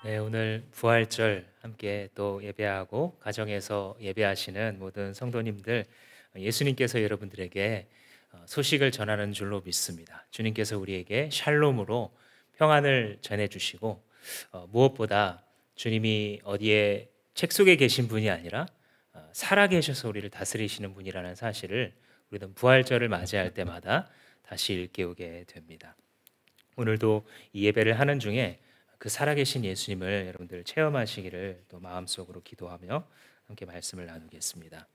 네, 오늘 부활절 함께 또 예배하고 가정에서 예배하시는 모든 성도님들, 예수님께서 여러분들에게 소식을 전하는 줄로 믿습니다. 주님께서 우리에게 샬롬으로 평안을 전해주시고, 무엇보다 주님이 어디에 책 속에 계신 분이 아니라 살아 계셔서 우리를 다스리시는 분이라는 사실을 우리는 부활절을 맞이할 때마다 다시 일깨우게 됩니다. 오늘도 이 예배를 하는 중에 그 살아계신 예수님을 여러분들 체험하시기를 또 마음속으로 기도하며 함께 말씀을 나누겠습니다.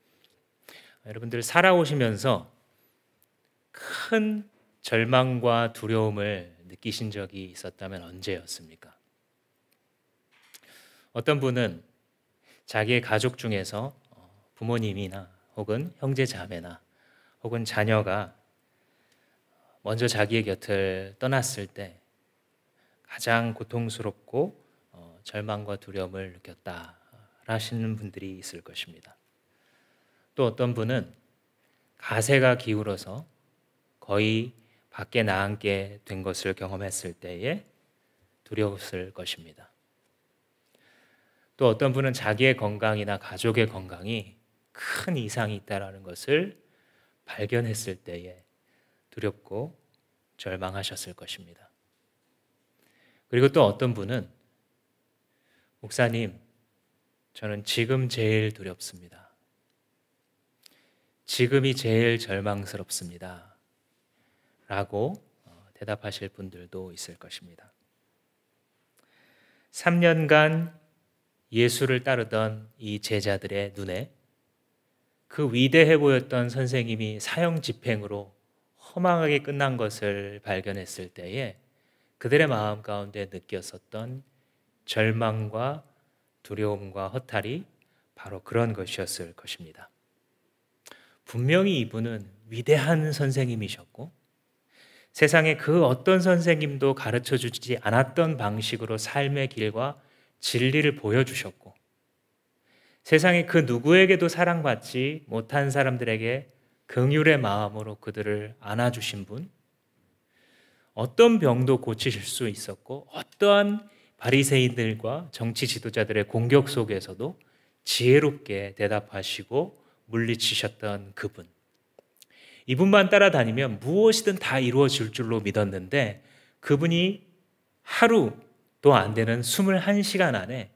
여러분들 살아오시면서 큰 절망과 두려움을 느끼신 적이 있었다면 언제였습니까? 어떤 분은 자기의 가족 중에서 부모님이나 혹은 형제 자매나 혹은 자녀가 먼저 자기의 곁을 떠났을 때 가장 고통스럽고 절망과 두려움을 느꼈다 하시는 분들이 있을 것입니다. 또 어떤 분은 가세가 기울어서 거의 밖에 나앉게 된 것을 경험했을 때에 두려웠을 것입니다. 또 어떤 분은 자기의 건강이나 가족의 건강이 큰 이상이 있다는 것을 발견했을 때에 두렵고 절망하셨을 것입니다. 그리고 또 어떤 분은 목사님, 저는 지금 제일 두렵습니다. 지금이 제일 절망스럽습니다. 라고 대답하실 분들도 있을 것입니다. 3년간 예수를 따르던 이 제자들의 눈에 그 위대해 보였던 선생님이 사형 집행으로 허망하게 끝난 것을 발견했을 때에 그들의 마음 가운데 느꼈었던 절망과 두려움과 허탈이 바로 그런 것이었을 것입니다. 분명히 이분은 위대한 선생님이셨고 세상에 그 어떤 선생님도 가르쳐 주지 않았던 방식으로 삶의 길과 진리를 보여주셨고 세상에 그 누구에게도 사랑받지 못한 사람들에게 긍휼의 마음으로 그들을 안아주신 분, 어떤 병도 고치실 수 있었고 어떠한 바리새인들과 정치 지도자들의 공격 속에서도 지혜롭게 대답하시고 물리치셨던 그분. 이분만 따라다니면 무엇이든 다 이루어질 줄로 믿었는데 그분이 하루도 안 되는 21시간 안에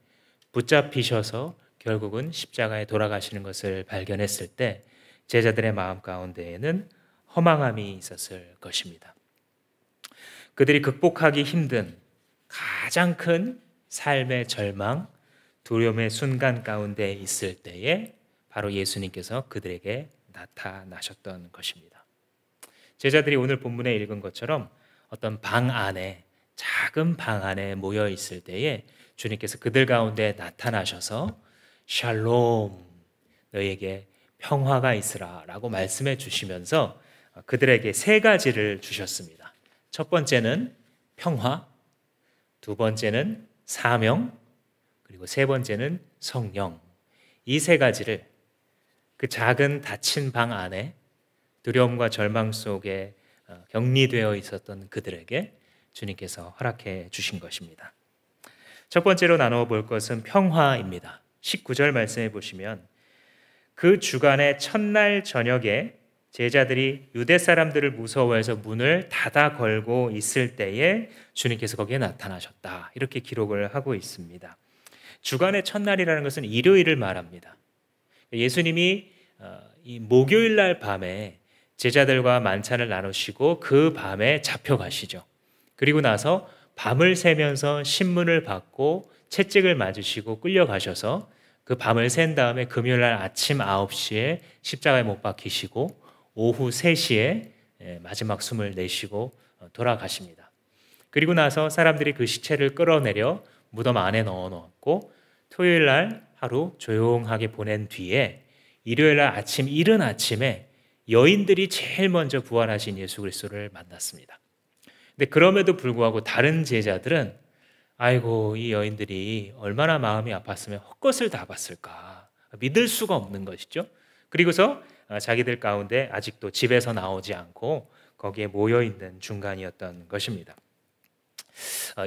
붙잡히셔서 결국은 십자가에 돌아가시는 것을 발견했을 때 제자들의 마음 가운데에는 허망함이 있었을 것입니다. 그들이 극복하기 힘든 가장 큰 삶의 절망, 두려움의 순간 가운데 있을 때에 바로 예수님께서 그들에게 나타나셨던 것입니다. 제자들이 오늘 본문에 읽은 것처럼 어떤 방 안에, 작은 방 안에 모여 있을 때에 주님께서 그들 가운데 나타나셔서 샬롬, 너희에게 평화가 있으라 라고 말씀해 주시면서 그들에게 세 가지를 주셨습니다. 첫 번째는 평화, 두 번째는 사명, 그리고 세 번째는 성령. 이 세 가지를 그 작은 닫힌 방 안에 두려움과 절망 속에 격리되어 있었던 그들에게 주님께서 허락해 주신 것입니다. 첫 번째로 나누어 볼 것은 평화입니다. 19절 말씀해 보시면 그 주간의 첫날 저녁에 제자들이 유대 사람들을 무서워해서 문을 닫아 걸고 있을 때에 주님께서 거기에 나타나셨다. 이렇게 기록을 하고 있습니다. 주간의 첫날이라는 것은 일요일을 말합니다. 예수님이 이 목요일 날 밤에 제자들과 만찬을 나누시고 그 밤에 잡혀가시죠. 그리고 나서 밤을 새면서 신문을 받고 채찍을 맞으시고 끌려가셔서 그 밤을 샌 다음에 금요일 날 아침 9시에 십자가에 못 박히시고 오후 3시에 마지막 숨을 내쉬고 돌아가십니다. 그리고 나서 사람들이 그 시체를 끌어내려 무덤 안에 넣어 놓았고 토요일 날 하루 조용하게 보낸 뒤에 일요일 날 아침 이른 아침에 여인들이 제일 먼저 부활하신 예수 그리스도를 만났습니다. 근데 그럼에도 불구하고 다른 제자들은 아이고 이 여인들이 얼마나 마음이 아팠으면 헛것을 다 봤을까 믿을 수가 없는 것이죠. 그리고서 자기들 가운데 아직도 집에서 나오지 않고 거기에 모여 있는 중간이었던 것입니다.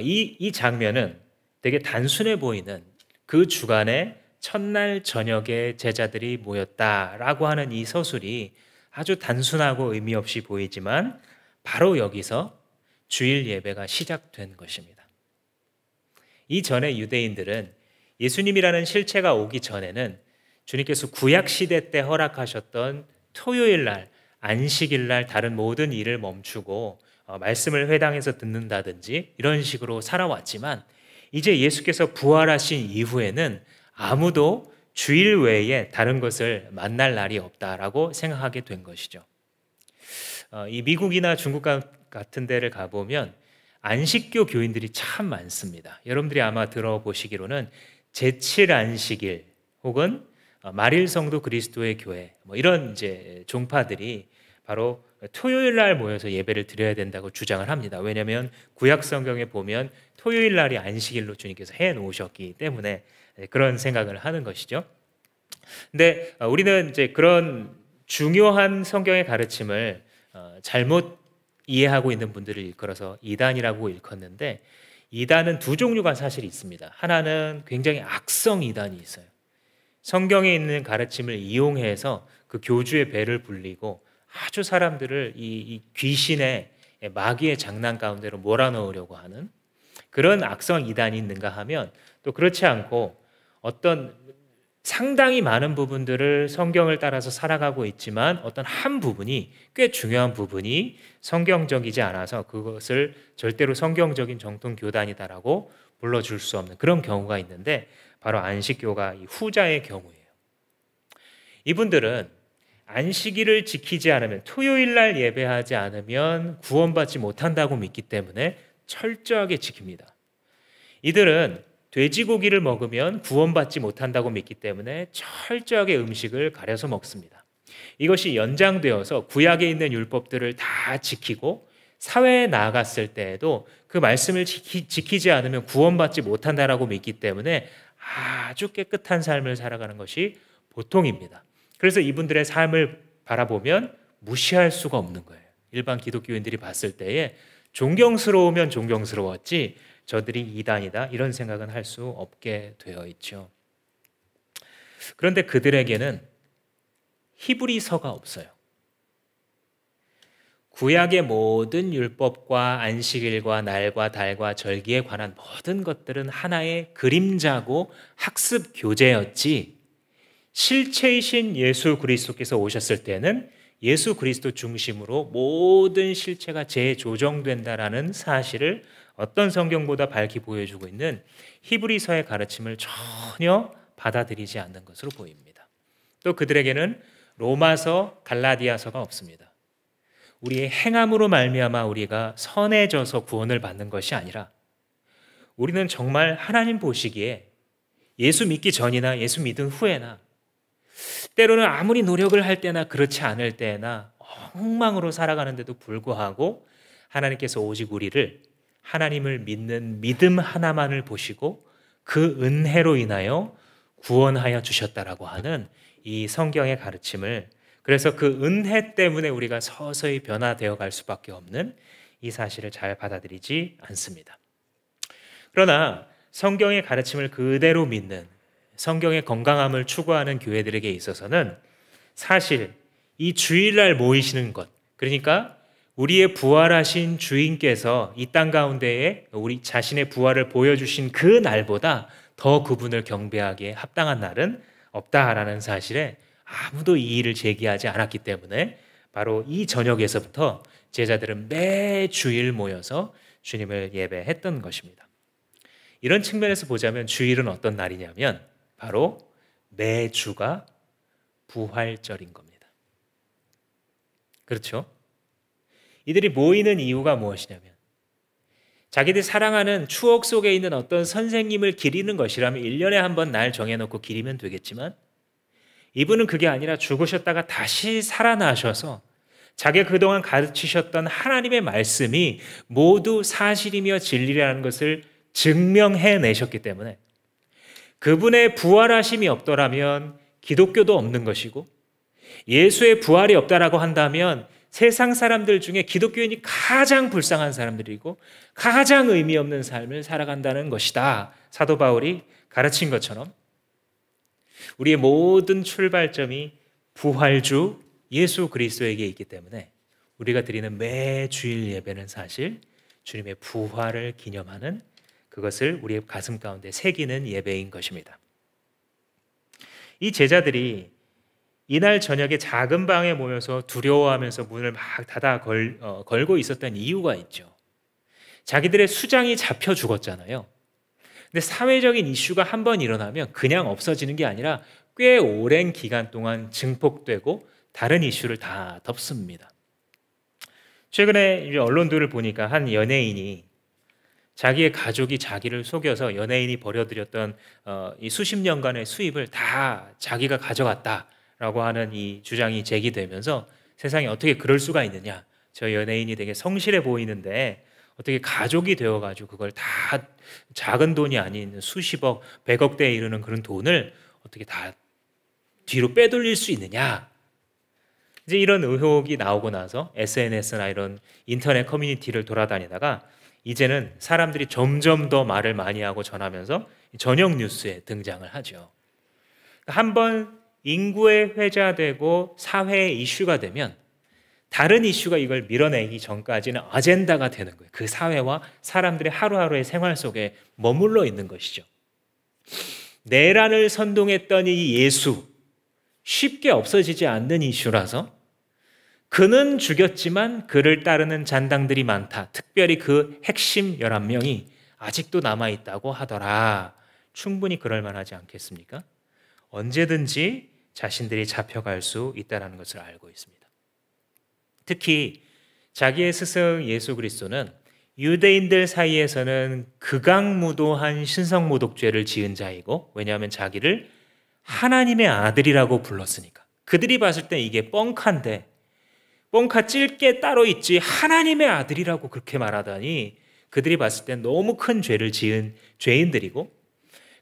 이 장면은 되게 단순해 보이는 그 주간에 첫날 저녁에 제자들이 모였다라고 하는 이 서술이 아주 단순하고 의미 없이 보이지만 바로 여기서 주일 예배가 시작된 것입니다. 이전에 유대인들은 예수님이라는 실체가 오기 전에는 주님께서 구약 시대 때 허락하셨던 토요일 날, 안식일 날 다른 모든 일을 멈추고 말씀을 회당에서 듣는다든지 이런 식으로 살아왔지만 이제 예수께서 부활하신 이후에는 아무도 주일 외에 다른 것을 만날 날이 없다라고 생각하게 된 것이죠. 이 미국이나 중국 같은 데를 가보면 안식교 교인들이 참 많습니다. 여러분들이 아마 들어보시기로는 제7 안식일 혹은 말일 성도 그리스도의 교회 이런 이제 종파들이 바로 토요일 날 모여서 예배를 드려야 된다고 주장을 합니다. 왜냐하면 구약 성경에 보면 토요일 날이 안식일로 주님께서 해 놓으셨기 때문에 그런 생각을 하는 것이죠. 근데 우리는 이제 그런 중요한 성경의 가르침을 잘못 이해하고 있는 분들을 일컬어서 이단이라고 일컫는데, 이단은 두 종류가 사실 있습니다. 하나는 굉장히 악성 이단이 있어요. 성경에 있는 가르침을 이용해서 그 교주의 배를 불리고 아주 사람들을 이 귀신의 마귀의 장난 가운데로 몰아넣으려고 하는 그런 악성 이단이 있는가 하면, 또 그렇지 않고 어떤 상당히 많은 부분들을 성경을 따라서 살아가고 있지만 어떤 한 부분이, 꽤 중요한 부분이 성경적이지 않아서 그것을 절대로 성경적인 정통 교단이다라고 불러줄 수 없는 그런 경우가 있는데, 바로 안식교가 이 후자의 경우예요. 이분들은 안식일을 지키지 않으면, 토요일 날 예배하지 않으면 구원받지 못한다고 믿기 때문에 철저하게 지킵니다. 이들은 돼지고기를 먹으면 구원받지 못한다고 믿기 때문에 철저하게 음식을 가려서 먹습니다. 이것이 연장되어서 구약에 있는 율법들을 다 지키고 사회에 나아갔을 때에도 그 말씀을 지키지 않으면 구원받지 못한다라고 믿기 때문에 아주 깨끗한 삶을 살아가는 것이 보통입니다. 그래서 이분들의 삶을 바라보면 무시할 수가 없는 거예요. 일반 기독교인들이 봤을 때에 존경스러우면 존경스러웠지 저들이 이단이다 이런 생각은 할 수 없게 되어 있죠. 그런데 그들에게는 히브리서가 없어요. 구약의 모든 율법과 안식일과 날과 달과 절기에 관한 모든 것들은 하나의 그림자고 학습 교재였지, 실체이신 예수 그리스도께서 오셨을 때는 예수 그리스도 중심으로 모든 실체가 재조정된다라는 사실을 어떤 성경보다 밝히 보여주고 있는 히브리서의 가르침을 전혀 받아들이지 않는 것으로 보입니다. 또 그들에게는 로마서, 갈라디아서가 없습니다. 우리의 행함으로 말미암아 우리가 선해져서 구원을 받는 것이 아니라, 우리는 정말 하나님 보시기에 예수 믿기 전이나 예수 믿은 후에나, 때로는 아무리 노력을 할 때나 그렇지 않을 때나 엉망으로 살아가는데도 불구하고 하나님께서 오직 우리를, 하나님을 믿는 믿음 하나만을 보시고 그 은혜로 인하여 구원하여 주셨다라고 하는 이 성경의 가르침을, 그래서 그 은혜 때문에 우리가 서서히 변화되어 갈 수밖에 없는 이 사실을 잘 받아들이지 않습니다. 그러나 성경의 가르침을 그대로 믿는, 성경의 건강함을 추구하는 교회들에게 있어서는 사실 이 주일날 모이시는 것, 그러니까 우리의 부활하신 주인께서 이 땅 가운데에 우리 자신의 부활을 보여주신 그 날보다 더 그분을 경배하기에 합당한 날은 없다라는 사실에 아무도 이의를 제기하지 않았기 때문에 바로 이 저녁에서부터 제자들은 매 주일 모여서 주님을 예배했던 것입니다. 이런 측면에서 보자면 주일은 어떤 날이냐면 바로 매주가 부활절인 겁니다. 그렇죠? 이들이 모이는 이유가 무엇이냐면, 자기들이 사랑하는 추억 속에 있는 어떤 선생님을 기리는 것이라면 1년에 한 번 날 정해놓고 기리면 되겠지만, 이분은 그게 아니라 죽으셨다가 다시 살아나셔서 자기가 그동안 가르치셨던 하나님의 말씀이 모두 사실이며 진리라는 것을 증명해내셨기 때문에, 그분의 부활하심이 없더라면 기독교도 없는 것이고, 예수의 부활이 없다라고 한다면 세상 사람들 중에 기독교인이 가장 불쌍한 사람들이고 가장 의미 없는 삶을 살아간다는 것이다. 사도 바울이 가르친 것처럼 우리의 모든 출발점이 부활주 예수 그리스도에게 있기 때문에 우리가 드리는 매 주일 예배는 사실 주님의 부활을 기념하는, 그것을 우리의 가슴 가운데 새기는 예배인 것입니다. 이 제자들이 이날 저녁에 작은 방에 모여서 두려워하면서 문을 막 닫아 걸고 있었던 이유가 있죠. 자기들의 수장이 잡혀 죽었잖아요. 근데 사회적인 이슈가 한번 일어나면 그냥 없어지는 게 아니라 꽤 오랜 기간 동안 증폭되고 다른 이슈를 다 덮습니다. 최근에 언론들을 보니까 한 연예인이 자기의 가족이 자기를 속여서 연예인이 벌여들였던 이 수십 년간의 수입을 다 자기가 가져갔다라고 하는 이 주장이 제기되면서 세상에 어떻게 그럴 수가 있느냐, 저 연예인이 되게 성실해 보이는데 어떻게 가족이 되어가지고 그걸 다 작은 돈이 아닌 수십억, 백억대에 이르는 그런 돈을 어떻게 다 뒤로 빼돌릴 수 있느냐. 이제 이런 의혹이 나오고 나서 SNS나 이런 인터넷 커뮤니티를 돌아다니다가 이제는 사람들이 점점 더 말을 많이 하고 전하면서 저녁 뉴스에 등장을 하죠. 한번 인구에 회자되고 사회의 이슈가 되면 다른 이슈가 이걸 밀어내기 전까지는 아젠다가 되는 거예요. 그 사회와 사람들의 하루하루의 생활 속에 머물러 있는 것이죠. 내란을 선동했던 이 예수, 쉽게 없어지지 않는 이슈라서 그는 죽였지만 그를 따르는 잔당들이 많다. 특별히 그 핵심 11명이 아직도 남아있다고 하더라. 충분히 그럴 만하지 않겠습니까? 언제든지 자신들이 잡혀갈 수 있다는 것을 알고 있습니다. 특히 자기의 스승 예수 그리스도는 유대인들 사이에서는 극악무도한 신성모독죄를 지은 자이고, 왜냐하면 자기를 하나님의 아들이라고 불렀으니까. 그들이 봤을 때 이게 뻥칸데, 뻥카 찔 게 따로 있지 하나님의 아들이라고 그렇게 말하다니 그들이 봤을 때 너무 큰 죄를 지은 죄인들이고,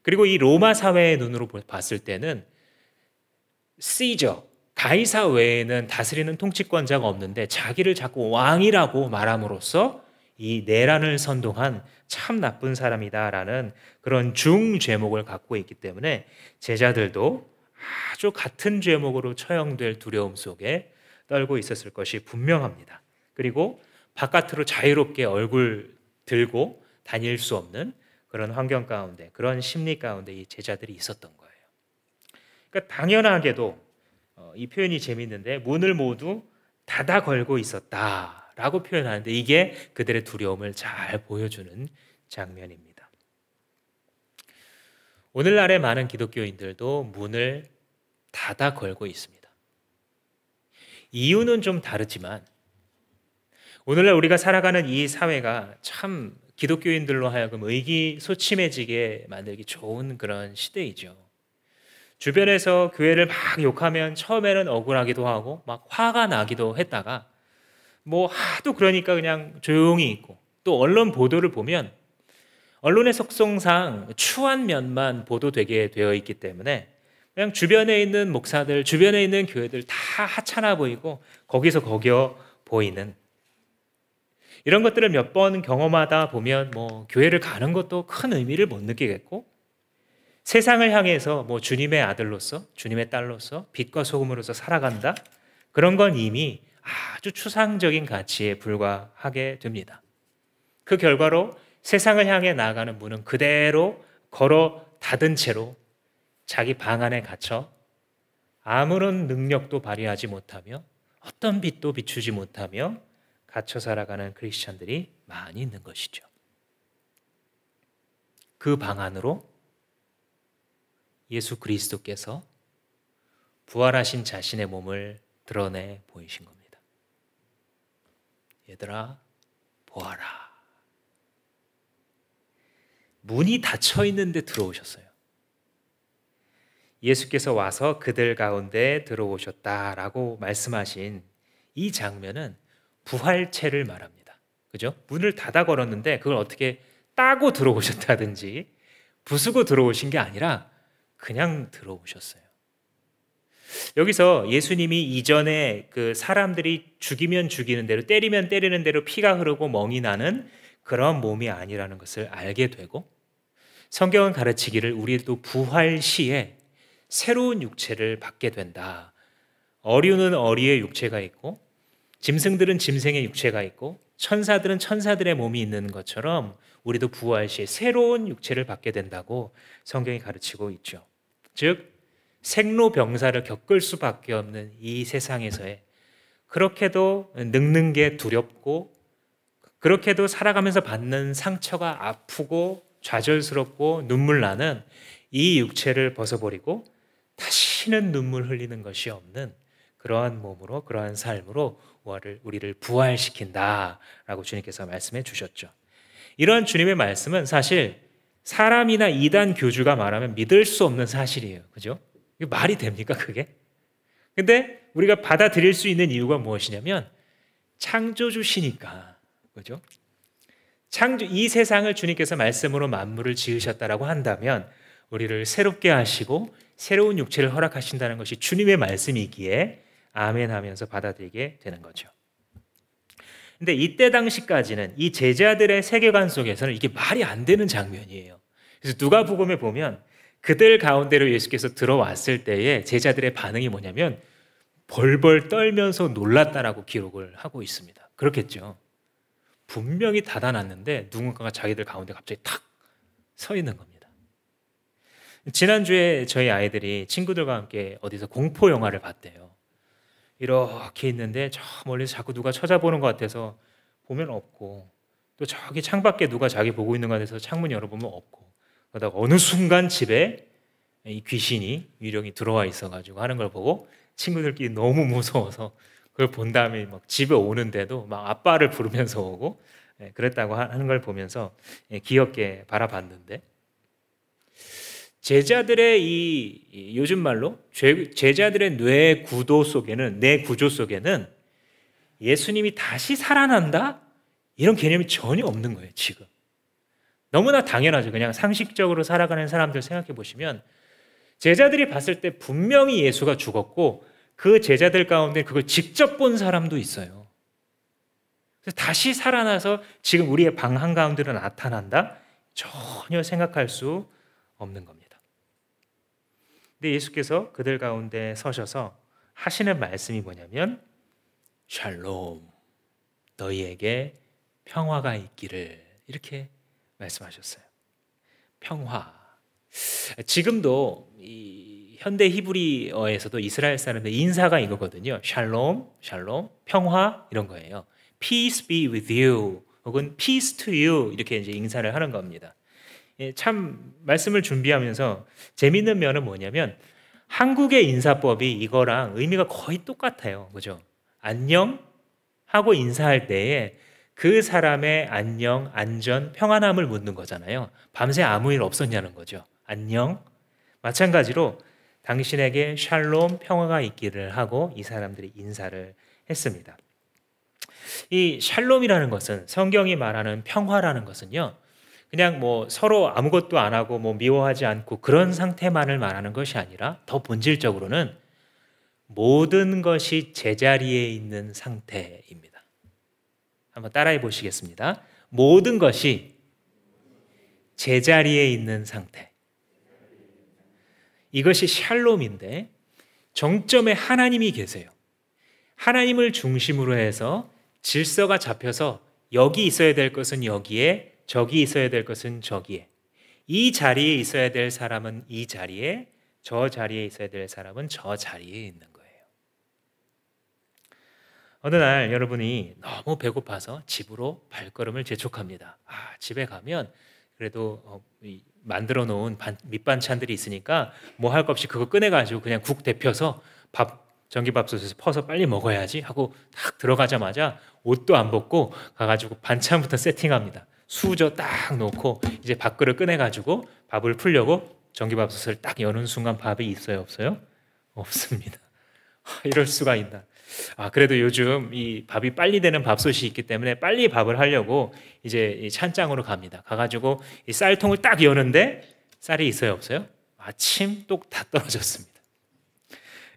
그리고 이 로마 사회의 눈으로 봤을 때는 시저, 가이사 외에는 다스리는 통치권자가 없는데 자기를 자꾸 왕이라고 말함으로써 이 내란을 선동한 참 나쁜 사람이다라는 그런 중죄목을 갖고 있기 때문에 제자들도 아주 같은 죄목으로 처형될 두려움 속에 떨고 있었을 것이 분명합니다. 그리고 바깥으로 자유롭게 얼굴 들고 다닐 수 없는 그런 환경 가운데, 그런 심리 가운데 이 제자들이 있었던 거예요. 그러니까 당연하게도 이 표현이 재밌는데 문을 모두 닫아 걸고 있었다라고 표현하는데 이게 그들의 두려움을 잘 보여주는 장면입니다. 오늘날의 많은 기독교인들도 문을 닫아 걸고 있습니다. 이유는 좀 다르지만 오늘날 우리가 살아가는 이 사회가 참 기독교인들로 하여금 의기소침해지게 만들기 좋은 그런 시대이죠. 주변에서 교회를 막 욕하면 처음에는 억울하기도 하고 막 화가 나기도 했다가 뭐 하도 그러니까 그냥 조용히 있고, 또 언론 보도를 보면 언론의 속성상 추한 면만 보도되게 되어 있기 때문에 그냥 주변에 있는 목사들, 주변에 있는 교회들 다 하찮아 보이고 거기서 거겨 보이는 이런 것들을 몇 번 경험하다 보면 뭐 교회를 가는 것도 큰 의미를 못 느끼겠고, 세상을 향해서 뭐 주님의 아들로서, 주님의 딸로서, 빛과 소금으로서 살아간다? 그런 건 이미 아주 추상적인 가치에 불과하게 됩니다. 그 결과로 세상을 향해 나아가는 문은 그대로 걸어 닫은 채로 자기 방 안에 갇혀 아무런 능력도 발휘하지 못하며 어떤 빛도 비추지 못하며 갇혀 살아가는 크리스찬들이 많이 있는 것이죠. 그 방 안으로 예수 그리스도께서 부활하신 자신의 몸을 드러내 보이신 겁니다. 얘들아, 보아라. 문이 닫혀 있는데 들어오셨어요. 예수께서 와서 그들 가운데 들어오셨다라고 말씀하신 이 장면은 부활체를 말합니다. 그죠? 문을 닫아 걸었는데 그걸 어떻게 따고 들어오셨다든지 부수고 들어오신 게 아니라 그냥 들어오셨어요. 여기서 예수님이 이전에 그 사람들이 죽이면 죽이는 대로, 때리면 때리는 대로 피가 흐르고 멍이 나는 그런 몸이 아니라는 것을 알게 되고, 성경은 가르치기를 우리도 부활 시에 새로운 육체를 받게 된다. 어류는 어류의 육체가 있고, 짐승들은 짐승의 육체가 있고, 천사들은 천사들의 몸이 있는 것처럼 우리도 부활 시에 새로운 육체를 받게 된다고 성경이 가르치고 있죠. 즉 생로병사를 겪을 수밖에 없는 이 세상에서의, 그렇게도 늙는 게 두렵고 그렇게도 살아가면서 받는 상처가 아프고 좌절스럽고 눈물 나는 이 육체를 벗어버리고 다시는 눈물 흘리는 것이 없는 그러한 몸으로, 그러한 삶으로 우리를 부활시킨다라고 주님께서 말씀해 주셨죠. 이런 주님의 말씀은 사실 사람이나 이단 교주가 말하면 믿을 수 없는 사실이에요. 그죠? 이게 말이 됩니까, 그게? 근데 우리가 받아들일 수 있는 이유가 무엇이냐면 창조주시니까. 그죠? 이 세상을 주님께서 말씀으로 만물을 지으셨다라고 한다면 우리를 새롭게 하시고 새로운 육체를 허락하신다는 것이 주님의 말씀이기에 아멘 하면서 받아들이게 되는 거죠. 근데 이때 당시까지는 이 제자들의 세계관 속에서는 이게 말이 안 되는 장면이에요. 그래서 누가복음에 보면 그들 가운데로 예수께서 들어왔을 때에 제자들의 반응이 뭐냐면 벌벌 떨면서 놀랐다라고 기록을 하고 있습니다. 그렇겠죠. 분명히 닫아놨는데 누군가가 자기들 가운데 갑자기 탁 서 있는 겁니다. 지난주에 저희 아이들이 친구들과 함께 어디서 공포 영화를 봤대요. 이렇게 있는데 저 멀리서 자꾸 누가 쳐다보는 것 같아서 보면 없고, 또 저기 창밖에 누가 자기 보고 있는 것 같아서 창문 열어보면 없고, 그러다가 어느 순간 집에 이 귀신이 유령이 들어와 있어가지고 하는 걸 보고 친구들끼리 너무 무서워서 그걸 본 다음에 막 집에 오는데도 막 아빠를 부르면서 오고 그랬다고 하는 걸 보면서 귀엽게 바라봤는데, 제자들의 요즘 말로 제자들의 뇌 구조 속에는 예수님이 다시 살아난다? 이런 개념이 전혀 없는 거예요, 지금. 너무나 당연하죠. 그냥 상식적으로 살아가는 사람들 생각해 보시면 제자들이 봤을 때 분명히 예수가 죽었고 그 제자들 가운데 그걸 직접 본 사람도 있어요. 그래서 다시 살아나서 지금 우리의 방 한가운데로 나타난다? 전혀 생각할 수 없는 겁니다. 근데 예수께서 그들 가운데 서셔서 하시는 말씀이 뭐냐면 샬롬, 너희에게 평화가 있기를, 이렇게 말씀하셨어요. 평화. 지금도 이 현대 히브리어에서도 이스라엘 사람들 인사가 이거거든요. 샬롬, 샬롬, 평화, 이런 거예요. Peace be with you 혹은 peace to you, 이렇게 이제 인사를 하는 겁니다. 참 말씀을 준비하면서 재밌는 면은 뭐냐면 한국의 인사법이 이거랑 의미가 거의 똑같아요. 그죠? 안녕 하고 인사할 때에 그 사람의 안녕, 안전, 평안함을 묻는 거잖아요. 밤새 아무 일 없었냐는 거죠. 안녕. 마찬가지로 당신에게 샬롬, 평화가 있기를 하고 이 사람들이 인사를 했습니다. 이 샬롬이라는 것은, 성경이 말하는 평화라는 것은요, 그냥 뭐 서로 아무것도 안 하고 뭐 미워하지 않고 그런 상태만을 말하는 것이 아니라 더 본질적으로는 모든 것이 제자리에 있는 상태입니다. 한번 따라해 보시겠습니다. 모든 것이 제자리에 있는 상태. 이것이 샬롬인데 정점에 하나님이 계세요. 하나님을 중심으로 해서 질서가 잡혀서 여기 있어야 될 것은 여기에, 저기 있어야 될 것은 저기에, 이 자리에 있어야 될 사람은 이 자리에, 저 자리에 있어야 될 사람은 저 자리에 있는 거예요. 어느 날 여러분이 너무 배고파서 집으로 발걸음을 재촉합니다. 집에 가면 그래도 만들어 놓은 밑반찬들이 있으니까 뭐 할 것 없이 그거 꺼내가지고 그냥 국 데펴서 전기밥솥에서 퍼서 빨리 먹어야지 하고 딱 들어가자마자 옷도 안 벗고 가가지고 반찬부터 세팅합니다. 수저 딱 놓고 이제 밥그릇 꺼내가지고 밥을 풀려고 전기밥솥을 딱 여는 순간 밥이 있어요, 없어요? 없습니다. 이럴 수가 있나. 그래도 요즘 이 밥이 빨리 되는 밥솥이 있기 때문에 빨리 밥을 하려고 이제 이 찬장으로 갑니다. 가가지고 이 쌀통을 딱 여는데 쌀이 있어요, 없어요? 마침 똑 다 떨어졌습니다.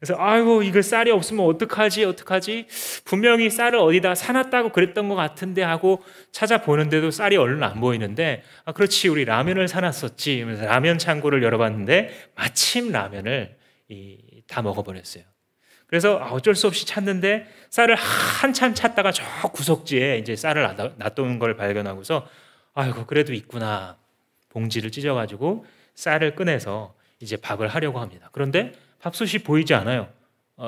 그래서 아이고 이거 쌀이 없으면 어떡하지 어떡하지, 분명히 쌀을 어디다 사놨다고 그랬던 것 같은데 하고 찾아보는데도 쌀이 얼른 안 보이는데, 아 그렇지 우리 라면을 사놨었지 하면서 라면 창고를 열어봤는데 마침 라면을 다 먹어버렸어요. 그래서 어쩔 수 없이 찾는데 쌀을 한참 찾다가 저 구석지에 이제 쌀을 놔두는 걸 발견하고서 아이고 그래도 있구나, 봉지를 찢어가지고 쌀을 꺼내서 이제 밥을 하려고 합니다. 그런데 밥솥이 보이지 않아요.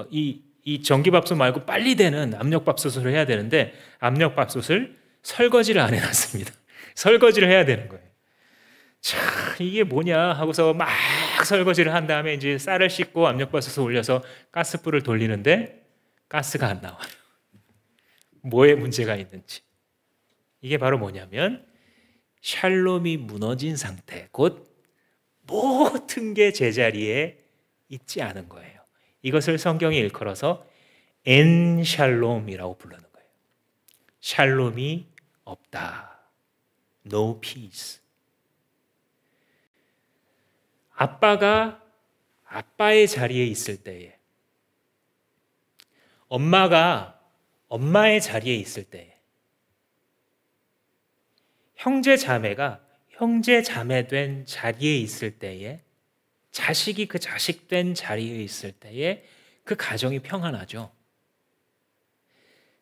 이 전기밥솥 말고 빨리 되는 압력밥솥으로 해야 되는데 압력밥솥을 설거지를 안 해놨습니다. 설거지를 해야 되는 거예요. 참 이게 뭐냐 하고서 막 설거지를 한 다음에 이제 쌀을 씻고 압력밥솥에 올려서 가스불을 돌리는데 가스가 안 나와요. 뭐에 문제가 있는지. 이게 바로 뭐냐면 샬롬이 무너진 상태, 곧 모든 게 제자리에 있지 않은 거예요. 이것을 성경이 일컬어서 엔샬롬이라고 부르는 거예요. 샬롬이 없다. No peace. 아빠가 아빠의 자리에 있을 때에, 엄마가 엄마의 자리에 있을 때에, 형제 자매가 형제 자매 된 자리에 있을 때에, 자식이 그 자식 된 자리에 있을 때에 그 가정이 평안하죠.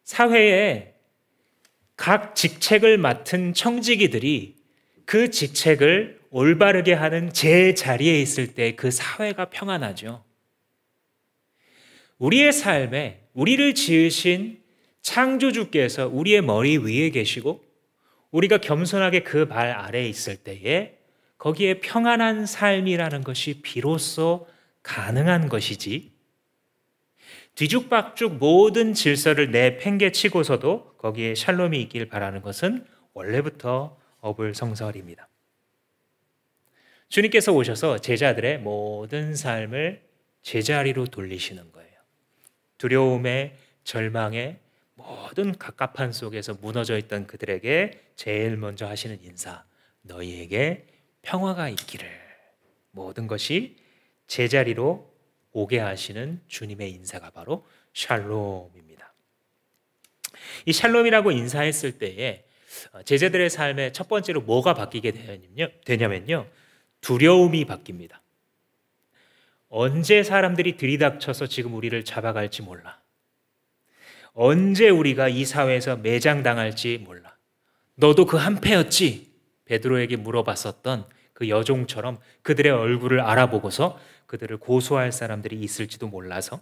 사회에 각 직책을 맡은 청지기들이 그 직책을 올바르게 하는 제 자리에 있을 때 그 사회가 평안하죠. 우리의 삶에 우리를 지으신 창조주께서 우리의 머리 위에 계시고 우리가 겸손하게 그 발 아래에 있을 때에 거기에 평안한 삶이라는 것이 비로소 가능한 것이지, 뒤죽박죽 모든 질서를 내팽개치고서도 거기에 샬롬이 있길 바라는 것은 원래부터 어불성설입니다. 주님께서 오셔서 제자들의 모든 삶을 제자리로 돌리시는 거예요. 두려움에, 절망에, 모든 갑갑한 속에서 무너져 있던 그들에게 제일 먼저 하시는 인사, 너희에게 평화가 있기를. 모든 것이 제자리로 오게 하시는 주님의 인사가 바로 샬롬입니다. 이 샬롬이라고 인사했을 때에 제자들의 삶에 첫 번째로 뭐가 바뀌게 되냐면요, 두려움이 바뀝니다. 언제 사람들이 들이닥쳐서 지금 우리를 잡아갈지 몰라. 언제 우리가 이 사회에서 매장당할지 몰라. 너도 그 한패였지? 베드로에게 물어봤었던 그 여종처럼 그들의 얼굴을 알아보고서 그들을 고소할 사람들이 있을지도 몰라서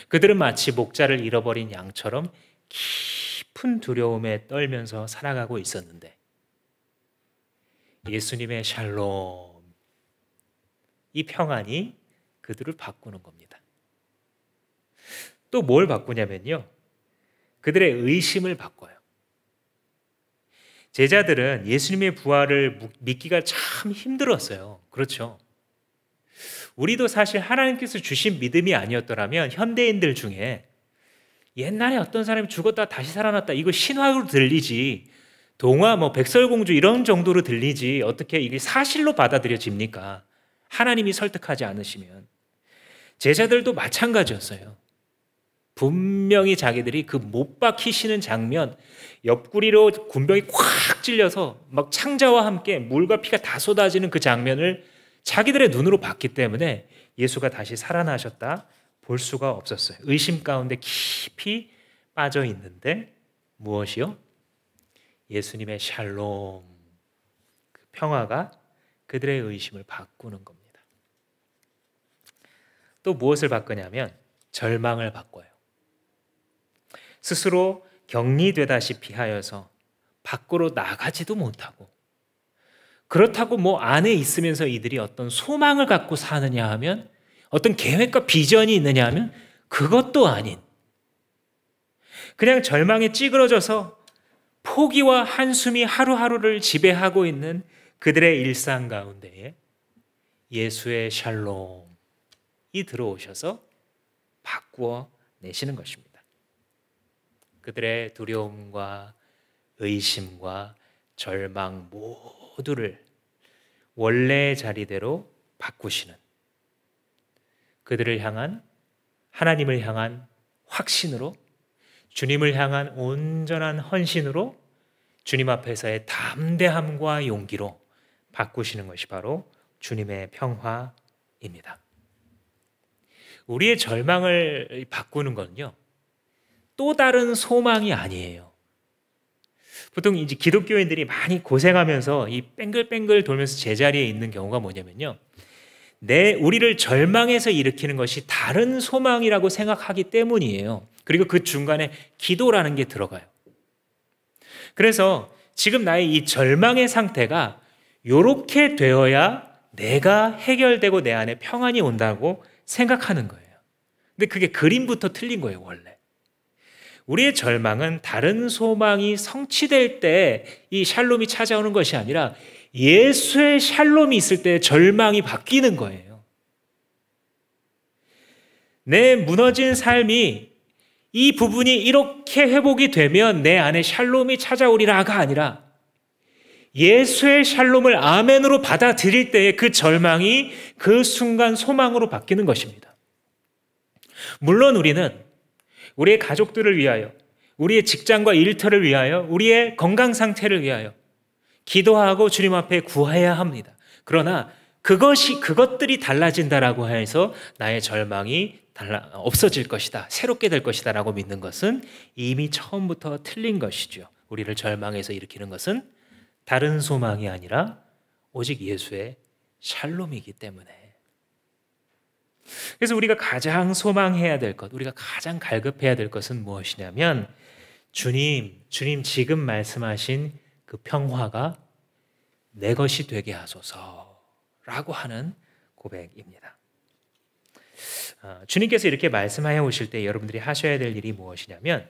그들은 마치 목자를 잃어버린 양처럼 깊은 두려움에 떨면서 살아가고 있었는데, 예수님의 샬롬, 이 평안이 그들을 바꾸는 겁니다. 또 뭘 바꾸냐면요, 그들의 의심을 바꿔요. 제자들은 예수님의 부활을 믿기가 참 힘들었어요. 그렇죠? 우리도 사실 하나님께서 주신 믿음이 아니었더라면 현대인들 중에 옛날에 어떤 사람이 죽었다 다시 살아났다, 이거 신화로 들리지, 동화 백설공주 이런 정도로 들리지 어떻게 이게 사실로 받아들여집니까? 하나님이 설득하지 않으시면. 제자들도 마찬가지였어요. 분명히 자기들이 그 못 박히시는 장면, 옆구리로 군병이 콱 찔려서 막 창자와 함께 물과 피가 다 쏟아지는 그 장면을 자기들의 눈으로 봤기 때문에 예수가 다시 살아나셨다 볼 수가 없었어요. 의심 가운데 깊이 빠져 있는데 무엇이요? 예수님의 샬롬, 그 평화가 그들의 의심을 바꾸는 겁니다. 또 무엇을 바꾸냐면 절망을 바꿔요. 스스로 격리되다시피 하여서 밖으로 나가지도 못하고, 그렇다고 안에 있으면서 이들이 어떤 소망을 갖고 사느냐 하면, 어떤 계획과 비전이 있느냐 하면 그것도 아닌, 그냥 절망에 찌그러져서 포기와 한숨이 하루하루를 지배하고 있는 그들의 일상 가운데에 예수의 샬롬이 들어오셔서 바꾸어 내시는 것입니다. 그들의 두려움과 의심과 절망 모두를 원래의 자리대로 바꾸시는, 그들을 향한 하나님을 향한 확신으로, 주님을 향한 온전한 헌신으로, 주님 앞에서의 담대함과 용기로 바꾸시는 것이 바로 주님의 평화입니다. 우리의 절망을 바꾸는 건요, 또 다른 소망이 아니에요. 보통 이제 기독교인들이 많이 고생하면서 이 뺑글뺑글 돌면서 제자리에 있는 경우가 뭐냐면요, 우리를 절망에서 일으키는 것이 다른 소망이라고 생각하기 때문이에요. 그리고 그 중간에 기도라는 게 들어가요. 그래서 지금 나의 이 절망의 상태가 요렇게 되어야 내가 해결되고 내 안에 평안이 온다고 생각하는 거예요. 근데 그게 그림부터 틀린 거예요, 원래. 우리의 절망은 다른 소망이 성취될 때 이 샬롬이 찾아오는 것이 아니라 예수의 샬롬이 있을 때 절망이 바뀌는 거예요. 내 무너진 삶이 이 부분이 이렇게 회복이 되면 내 안에 샬롬이 찾아오리라가 아니라 예수의 샬롬을 아멘으로 받아들일 때에 그 절망이 그 순간 소망으로 바뀌는 것입니다. 물론 우리는 우리의 가족들을 위하여, 우리의 직장과 일터를 위하여, 우리의 건강 상태를 위하여 기도하고 주님 앞에 구해야 합니다. 그러나 그것들이 달라진다라고 해서 나의 절망이 없어질 것이다, 새롭게 될 것이다 라고 믿는 것은 이미 처음부터 틀린 것이죠. 우리를 절망에서 일으키는 것은 다른 소망이 아니라 오직 예수의 샬롬이기 때문에. 그래서 우리가 가장 소망해야 될 것, 우리가 가장 갈급해야 될 것은 무엇이냐면 주님 지금 말씀하신 그 평화가 내 것이 되게 하소서라고 하는 고백입니다. 주님께서 이렇게 말씀하여 오실 때 여러분들이 하셔야 될 일이 무엇이냐면,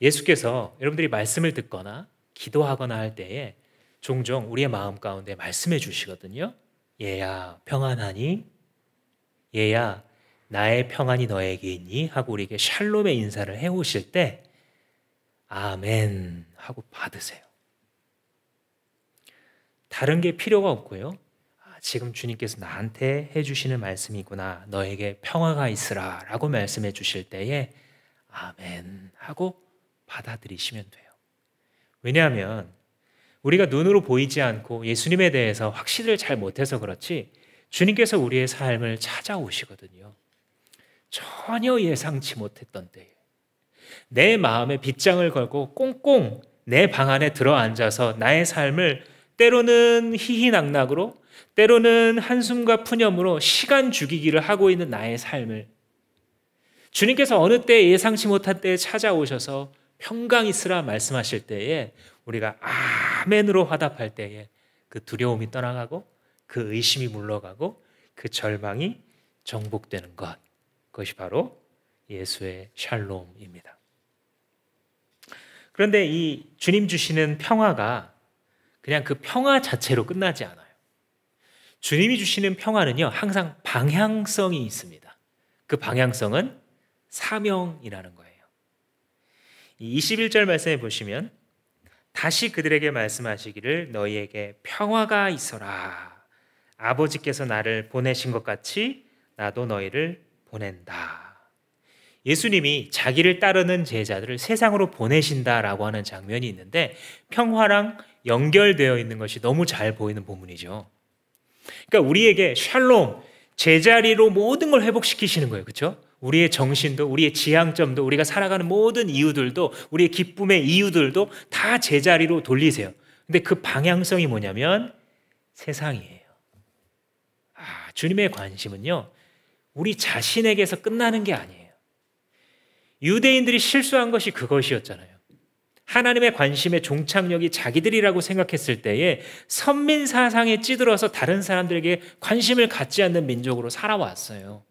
예수께서 여러분들이 말씀을 듣거나 기도하거나 할 때에 종종 우리의 마음 가운데 말씀해 주시거든요. 얘야 평안하니? 얘야 나의 평안이 너에게 있니? 하고 우리에게 샬롬의 인사를 해오실 때 아멘 하고 받으세요. 다른 게 필요가 없고요, 지금 주님께서 나한테 해주시는 말씀이구나, 너에게 평화가 있으라 라고 말씀해 주실 때에 아멘 하고 받아들이시면 돼요. 왜냐하면 우리가 눈으로 보이지 않고 예수님에 대해서 확신을 잘 못해서 그렇지 주님께서 우리의 삶을 찾아오시거든요. 전혀 예상치 못했던 때에 내 마음에 빗장을 걸고 꽁꽁 내 방 안에 들어앉아서 나의 삶을 때로는 희희낙낙으로, 때로는 한숨과 푸념으로 시간 죽이기를 하고 있는 나의 삶을 주님께서 어느 때 예상치 못한 때에 찾아오셔서 평강 있으라 말씀하실 때에 우리가 아멘으로 화답할 때에 그 두려움이 떠나가고 그 의심이 물러가고 그 절망이 정복되는 것, 그것이 바로 예수의 샬롬입니다. 그런데 이 주님 주시는 평화가 그냥 그 평화 자체로 끝나지 않아요. 주님이 주시는 평화는요, 항상 방향성이 있습니다. 그 방향성은 사명이라는 거예요. 이 21절 말씀에 보시면 다시 그들에게 말씀하시기를 너희에게 평화가 있어라. 아버지께서 나를 보내신 것 같이 나도 너희를 보낸다. 예수님이 자기를 따르는 제자들을 세상으로 보내신다라고 하는 장면이 있는데 평화랑 연결되어 있는 것이 너무 잘 보이는 본문이죠. 그러니까 우리에게 샬롬, 제자리로 모든 걸 회복시키시는 거예요. 그렇죠? 우리의 정신도, 우리의 지향점도, 우리가 살아가는 모든 이유들도, 우리의 기쁨의 이유들도 다 제자리로 돌리세요. 근데 그 방향성이 뭐냐면 세상이에요. 주님의 관심은요, 우리 자신에게서 끝나는 게 아니에요. 유대인들이 실수한 것이 그것이었잖아요. 하나님의 관심의 종착역이 자기들이라고 생각했을 때에 선민 사상에 찌들어서 다른 사람들에게 관심을 갖지 않는 민족으로 살아왔어요.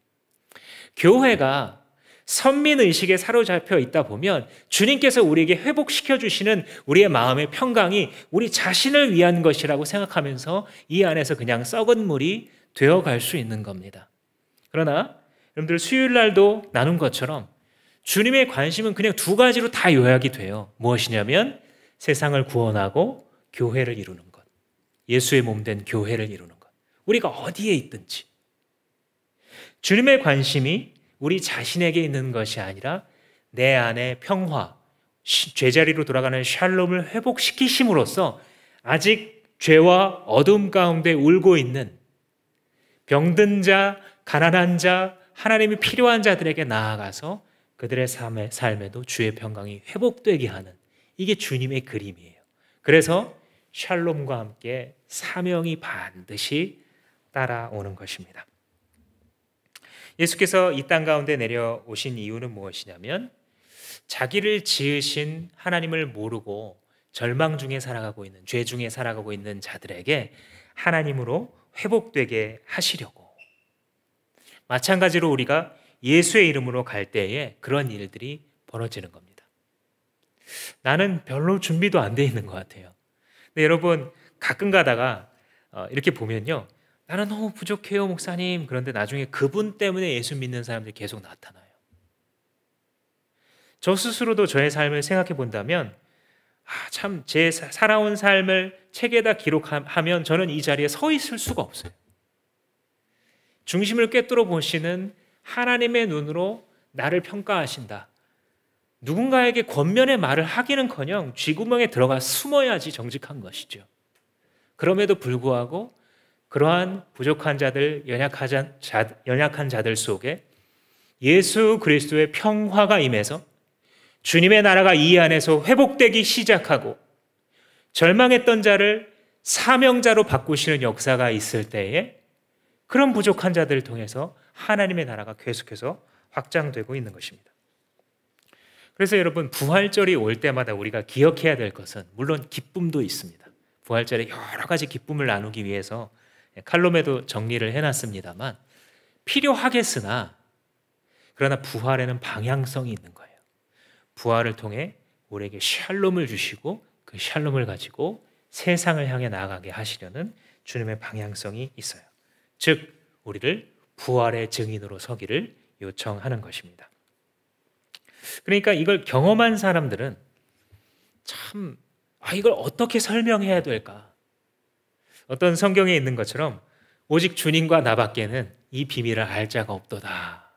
교회가 선민의식에 사로잡혀 있다 보면 주님께서 우리에게 회복시켜 주시는 우리의 마음의 평강이 우리 자신을 위한 것이라고 생각하면서 이 안에서 그냥 썩은 물이 되어갈 수 있는 겁니다. 그러나 여러분들 수요일 날도 나눈 것처럼 주님의 관심은 그냥 두 가지로 다 요약이 돼요. 무엇이냐면 세상을 구원하고 교회를 이루는 것, 예수의 몸된 교회를 이루는 것. 우리가 어디에 있든지 주님의 관심이 우리 자신에게 있는 것이 아니라 내 안에 평화, 제자리로 돌아가는 샬롬을 회복시키심으로써 아직 죄와 어둠 가운데 울고 있는 병든 자, 가난한 자, 하나님이 필요한 자들에게 나아가서 그들의 삶에도 주의 평강이 회복되게 하는, 이게 주님의 그림이에요. 그래서 샬롬과 함께 사명이 반드시 따라오는 것입니다. 예수께서 이 땅 가운데 내려오신 이유는 무엇이냐면 자기를 지으신 하나님을 모르고 절망 중에 살아가고 있는, 죄 중에 살아가고 있는 자들에게 하나님으로 회복되게 하시려고. 마찬가지로 우리가 예수의 이름으로 갈 때에 그런 일들이 벌어지는 겁니다. 나는 별로 준비도 안 돼 있는 것 같아요. 근데 여러분 가끔 가다가 이렇게 보면요, 나는 너무 부족해요 목사님. 그런데 나중에 그분 때문에 예수 믿는 사람들이 계속 나타나요. 저 스스로도 저의 삶을 생각해 본다면 참 제 살아온 삶을 책에다 기록하면 저는 이 자리에 서 있을 수가 없어요. 중심을 꿰뚫어 보시는 하나님의 눈으로 나를 평가하신다. 누군가에게 권면의 말을 하기는커녕 쥐구멍에 들어가 숨어야지 정직한 것이죠. 그럼에도 불구하고 그러한 부족한 자들, 연약한 자들 속에 예수 그리스도의 평화가 임해서 주님의 나라가 이 안에서 회복되기 시작하고 절망했던 자를 사명자로 바꾸시는 역사가 있을 때에 그런 부족한 자들을 통해서 하나님의 나라가 계속해서 확장되고 있는 것입니다. 그래서 여러분 부활절이 올 때마다 우리가 기억해야 될 것은 물론 기쁨도 있습니다. 부활절에 여러 가지 기쁨을 나누기 위해서 칼럼에도 정리를 해놨습니다만 필요하겠으나 그러나 부활에는 방향성이 있는 거예요. 부활을 통해 우리에게 샬롬을 주시고 그 샬롬을 가지고 세상을 향해 나아가게 하시려는 주님의 방향성이 있어요. 즉 우리를 부활의 증인으로 서기를 요청하는 것입니다. 그러니까 이걸 경험한 사람들은 참 이걸 어떻게 설명해야 될까? 어떤 성경에 있는 것처럼 오직 주님과 나밖에는 이 비밀을 알 자가 없도다.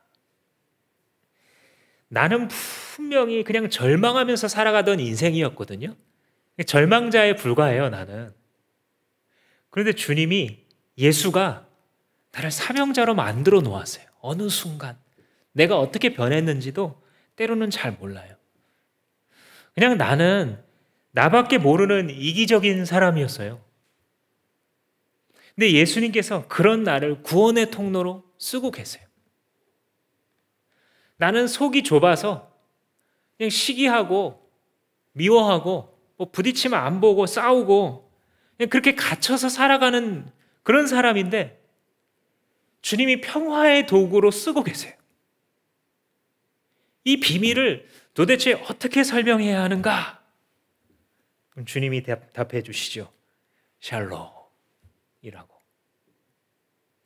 나는 분명히 그냥 절망하면서 살아가던 인생이었거든요. 절망자에 불과해요, 나는. 그런데 주님이, 예수가 나를 사명자로 만들어 놓았어요. 어느 순간 내가 어떻게 변했는지도 때로는 잘 몰라요. 그냥 나는 나밖에 모르는 이기적인 사람이었어요. 근데 예수님께서 그런 나를 구원의 통로로 쓰고 계세요. 나는 속이 좁아서 그냥 시기하고 미워하고 부딪히면 안 보고 싸우고 그냥 그렇게 갇혀서 살아가는 그런 사람인데 주님이 평화의 도구로 쓰고 계세요. 이 비밀을 도대체 어떻게 설명해야 하는가? 그럼 주님이 답해 주시죠. 샬롬이라고.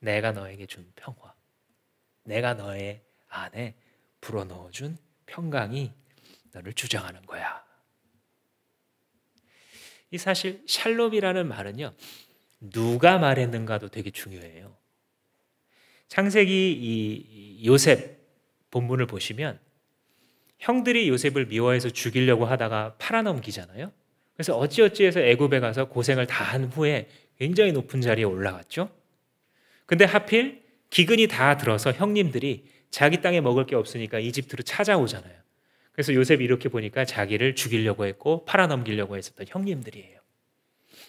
내가 너에게 준 평화, 내가 너의 안에 불어넣어준 평강이 너를 주장하는 거야. 이 사실 샬롬이라는 말은요, 누가 말했는가도 되게 중요해요. 창세기 이 요셉 본문을 보시면 형들이 요셉을 미워해서 죽이려고 하다가 팔아넘기잖아요. 그래서 어찌어찌해서 애굽에 가서 고생을 다 한 후에 굉장히 높은 자리에 올라갔죠. 근데 하필 기근이 다 들어서 형님들이 자기 땅에 먹을 게 없으니까 이집트로 찾아오잖아요. 그래서 요셉이 이렇게 보니까 자기를 죽이려고 했고 팔아넘기려고 했었던 형님들이에요.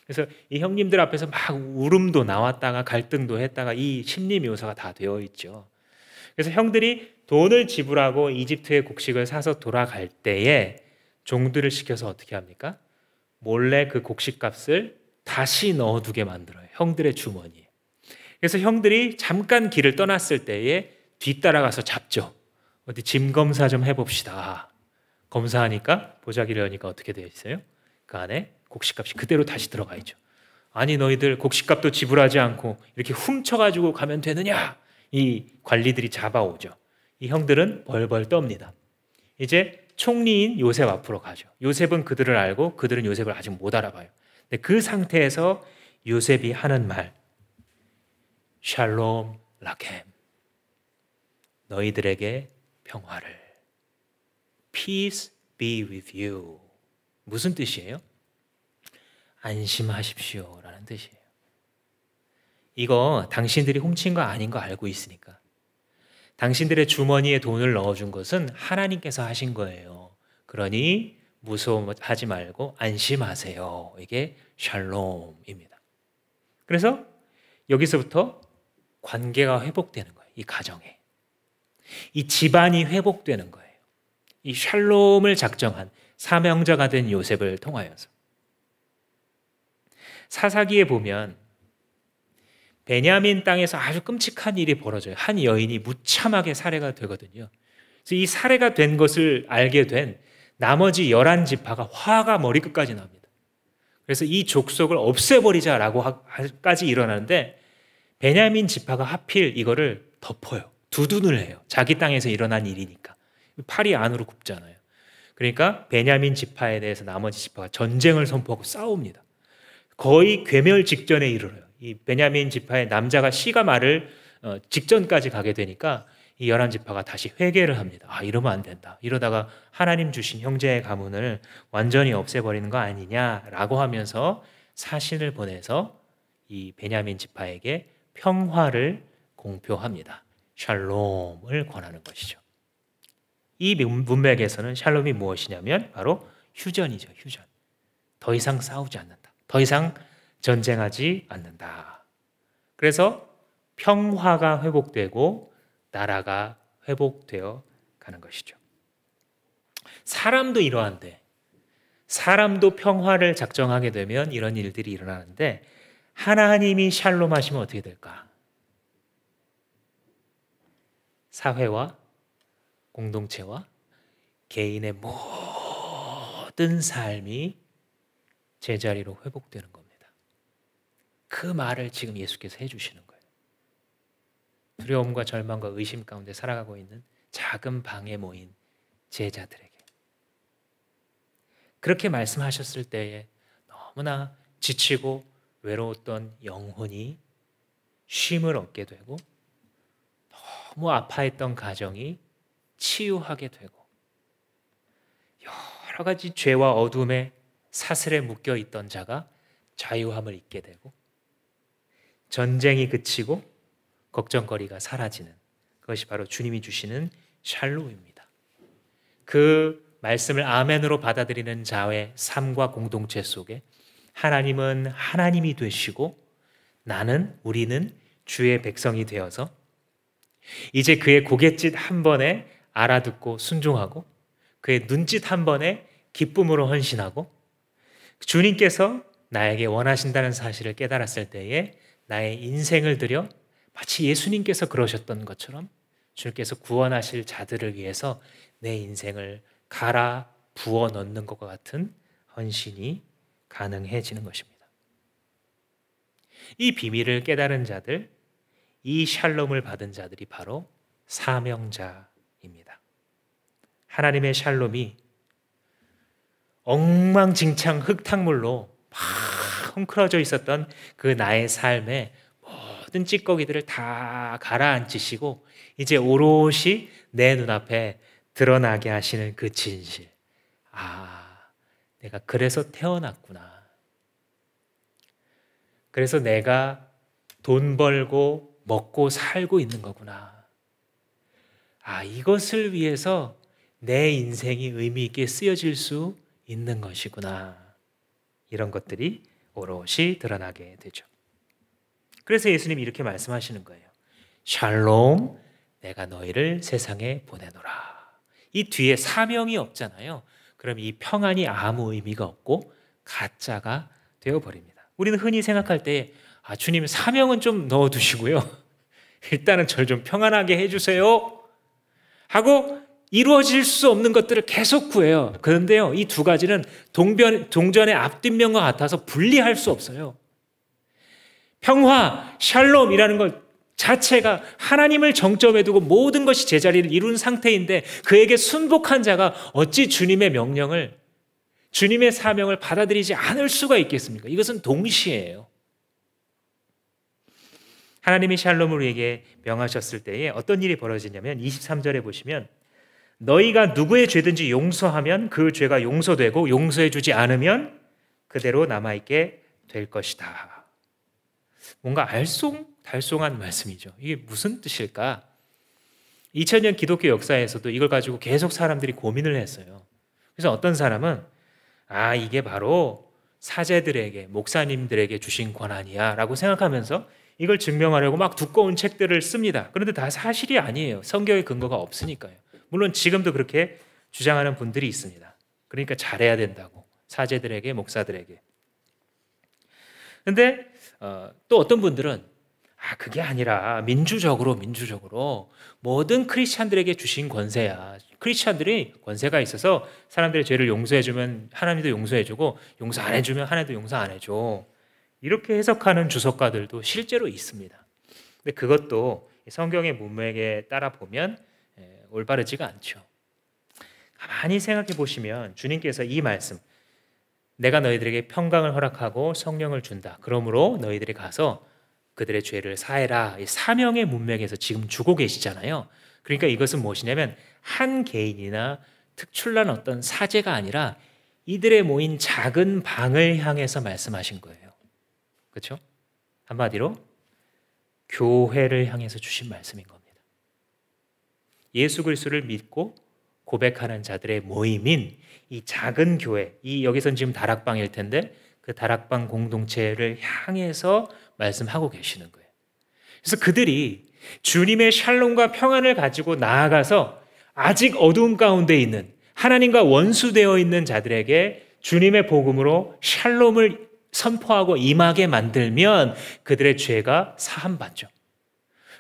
그래서 이 형님들 앞에서 막 울음도 나왔다가 갈등도 했다가 이 심리 묘사가 다 되어 있죠. 그래서 형들이 돈을 지불하고 이집트의 곡식을 사서 돌아갈 때에 종들을 시켜서 어떻게 합니까? 몰래 그 곡식값을 다시 넣어두게 만들어요. 형들의 주머니에. 그래서 형들이 잠깐 길을 떠났을 때에 뒤따라가서 잡죠. 어디 짐 검사 좀 해봅시다. 검사하니까 보자기를 여니까 어떻게 되어 있어요? 그 안에 곡식값이 그대로 다시 들어가 있죠. 아니 너희들 곡식값도 지불하지 않고 이렇게 훔쳐가지고 가면 되느냐? 이 관리들이 잡아오죠. 이 형들은 벌벌 떱니다. 이제 총리인 요셉 앞으로 가죠. 요셉은 그들을 알고 그들은 요셉을 아직 못 알아봐요. 근데 그 상태에서 요셉이 하는 말, 샬롬 라켐, 너희들에게 평화를. Peace be with you. 무슨 뜻이에요? 안심하십시오 라는 뜻이에요. 이거 당신들이 훔친 거 아닌 거 알고 있으니까. 당신들의 주머니에 돈을 넣어준 것은 하나님께서 하신 거예요. 그러니 무서워하지 말고 안심하세요. 이게 샬롬입니다. 그래서 여기서부터 관계가 회복되는 거예요. 이 가정에. 이 집안이 회복되는 거예요. 이 샬롬을 작정한 사명자가 된 요셉을 통하여서. 사사기에 보면 베냐민 땅에서 아주 끔찍한 일이 벌어져요. 한 여인이 무참하게 살해가 되거든요. 그래서 이 살해가 된 것을 알게 된 나머지 11지파가 화가 머리끝까지 납니다. 그래서 이 족속을 없애버리자라고까지 일어나는데 베냐민 지파가 하필 이거를 덮어요. 두둔을 해요. 자기 땅에서 일어난 일이니까. 팔이 안으로 굽잖아요. 그러니까 베냐민 지파에 대해서 나머지 지파가 전쟁을 선포하고 싸웁니다. 거의 괴멸 직전에 이르러요. 이 베냐민 지파의 남자가 씨가 마를 직전까지 가게 되니까 이 11지파가 다시 회개를 합니다. 아, 이러면 안 된다. 이러다가 하나님 주신 형제의 가문을 완전히 없애버리는 거 아니냐라고 하면서 사신을 보내서 이 베냐민 지파에게 평화를 공표합니다. 샬롬을 권하는 것이죠. 이 문맥에서는 샬롬이 무엇이냐면 바로 휴전이죠. 휴전. 더 이상 싸우지 않는다. 더 이상 전쟁하지 않는다. 그래서 평화가 회복되고 나라가 회복되어 가는 것이죠. 사람도 이러한데, 사람도 평화를 작정하게 되면 이런 일들이 일어나는데 하나님이 샬롬 하시면 어떻게 될까? 사회와 공동체와 개인의 모든 삶이 제자리로 회복되는 겁니다. 그 말을 지금 예수께서 해주시는 거예요. 두려움과 절망과 의심 가운데 살아가고 있는 작은 방에 모인 제자들에게 그렇게 말씀하셨을 때에 너무나 지치고 외로웠던 영혼이 쉼을 얻게 되고 너무 아파했던 가정이 치유하게 되고 여러 가지 죄와 어둠의 사슬에 묶여 있던 자가 자유함을 잊게 되고 전쟁이 그치고 걱정거리가 사라지는 그것이 바로 주님이 주시는 샬롬입니다. 그 말씀을 아멘으로 받아들이는 자의 삶과 공동체 속에 하나님은 하나님이 되시고 우리는 주의 백성이 되어서 이제 그의 고갯짓 한 번에 알아듣고 순종하고 그의 눈짓 한 번에 기쁨으로 헌신하고 주님께서 나에게 원하신다는 사실을 깨달았을 때에 나의 인생을 들여 마치 예수님께서 그러셨던 것처럼 주님께서 구원하실 자들을 위해서 내 인생을 갈아 부어 넣는 것과 같은 헌신이 가능해지는 것입니다. 이 비밀을 깨달은 자들, 이 샬롬을 받은 자들이 바로 사명자입니다. 하나님의 샬롬이 엉망진창 흙탕물로 막 헝클어져 있었던 그 나의 삶에 모든 찌꺼기들을 다 가라앉히시고 이제 오롯이 내 눈앞에 드러나게 하시는 그 진실. 아, 내가 그래서 태어났구나. 그래서 내가 돈 벌고 먹고 살고 있는 거구나. 아, 이것을 위해서 내 인생이 의미 있게 쓰여질 수 있는 것이구나. 이런 것들이 오롯이 드러나게 되죠. 그래서 예수님이 이렇게 말씀하시는 거예요. 샬롬, 내가 너희를 세상에 보내노라. 이 뒤에 사명이 없잖아요. 그럼 이 평안이 아무 의미가 없고 가짜가 되어버립니다. 우리는 흔히 생각할 때 주님 사명은 좀 넣어두시고요. 일단은 절 좀 평안하게 해주세요 하고 이루어질 수 없는 것들을 계속 구해요. 그런데요, 이 두 가지는 동전의 앞뒷면과 같아서 분리할 수 없어요. 평화, 샬롬이라는 것 자체가 하나님을 정점에 두고 모든 것이 제자리를 이룬 상태인데 그에게 순복한 자가 어찌 주님의 명령을, 주님의 사명을 받아들이지 않을 수가 있겠습니까? 이것은 동시에예요. 하나님이 샬롬을 우리에게 명하셨을 때에 어떤 일이 벌어지냐면 23절에 보시면 너희가 누구의 죄든지 용서하면 그 죄가 용서되고 용서해 주지 않으면 그대로 남아있게 될 것이다. 뭔가 알쏭달쏭한 말씀이죠. 이게 무슨 뜻일까? 2000년 기독교 역사에서도 이걸 가지고 계속 사람들이 고민을 했어요. 그래서 어떤 사람은 이게 바로 사제들에게, 목사님들에게 주신 권한이야 라고 생각하면서 이걸 증명하려고 막 두꺼운 책들을 씁니다. 그런데 다 사실이 아니에요. 성경의 근거가 없으니까요. 물론 지금도 그렇게 주장하는 분들이 있습니다. 그러니까 잘해야 된다고, 사제들에게, 목사들에게. 근데 또 어떤 분들은 그게 아니라 민주적으로 모든 크리스찬들에게 주신 권세야. 크리스찬들이 권세가 있어서 사람들의 죄를 용서해주면 하나님도 용서해주고 용서 안 해주면 하나님도 용서 안 해줘. 이렇게 해석하는 주석가들도 실제로 있습니다. 근데 그것도 성경의 문맥에 따라 보면 올바르지가 않죠. 가만히 생각해 보시면 주님께서 이 말씀, 내가 너희들에게 평강을 허락하고 성령을 준다. 그러므로 너희들이 가서 그들의 죄를 사해라. 이 사명의 문맥에서 지금 주고 계시잖아요. 그러니까 이것은 무엇이냐면 한 개인이나 특출난 어떤 사제가 아니라 이들의 모인 작은 방을 향해서 말씀하신 거예요. 그렇죠? 한마디로 교회를 향해서 주신 말씀인 겁니다. 예수 그리스도를 믿고 고백하는 자들의 모임인 이 작은 교회, 여기서는 지금 다락방일 텐데 그 다락방 공동체를 향해서 말씀하고 계시는 거예요. 그래서 그들이 주님의 샬롬과 평안을 가지고 나아가서 아직 어두움 가운데 있는 하나님과 원수되어 있는 자들에게 주님의 복음으로 샬롬을 선포하고 임하게 만들면 그들의 죄가 사함받죠.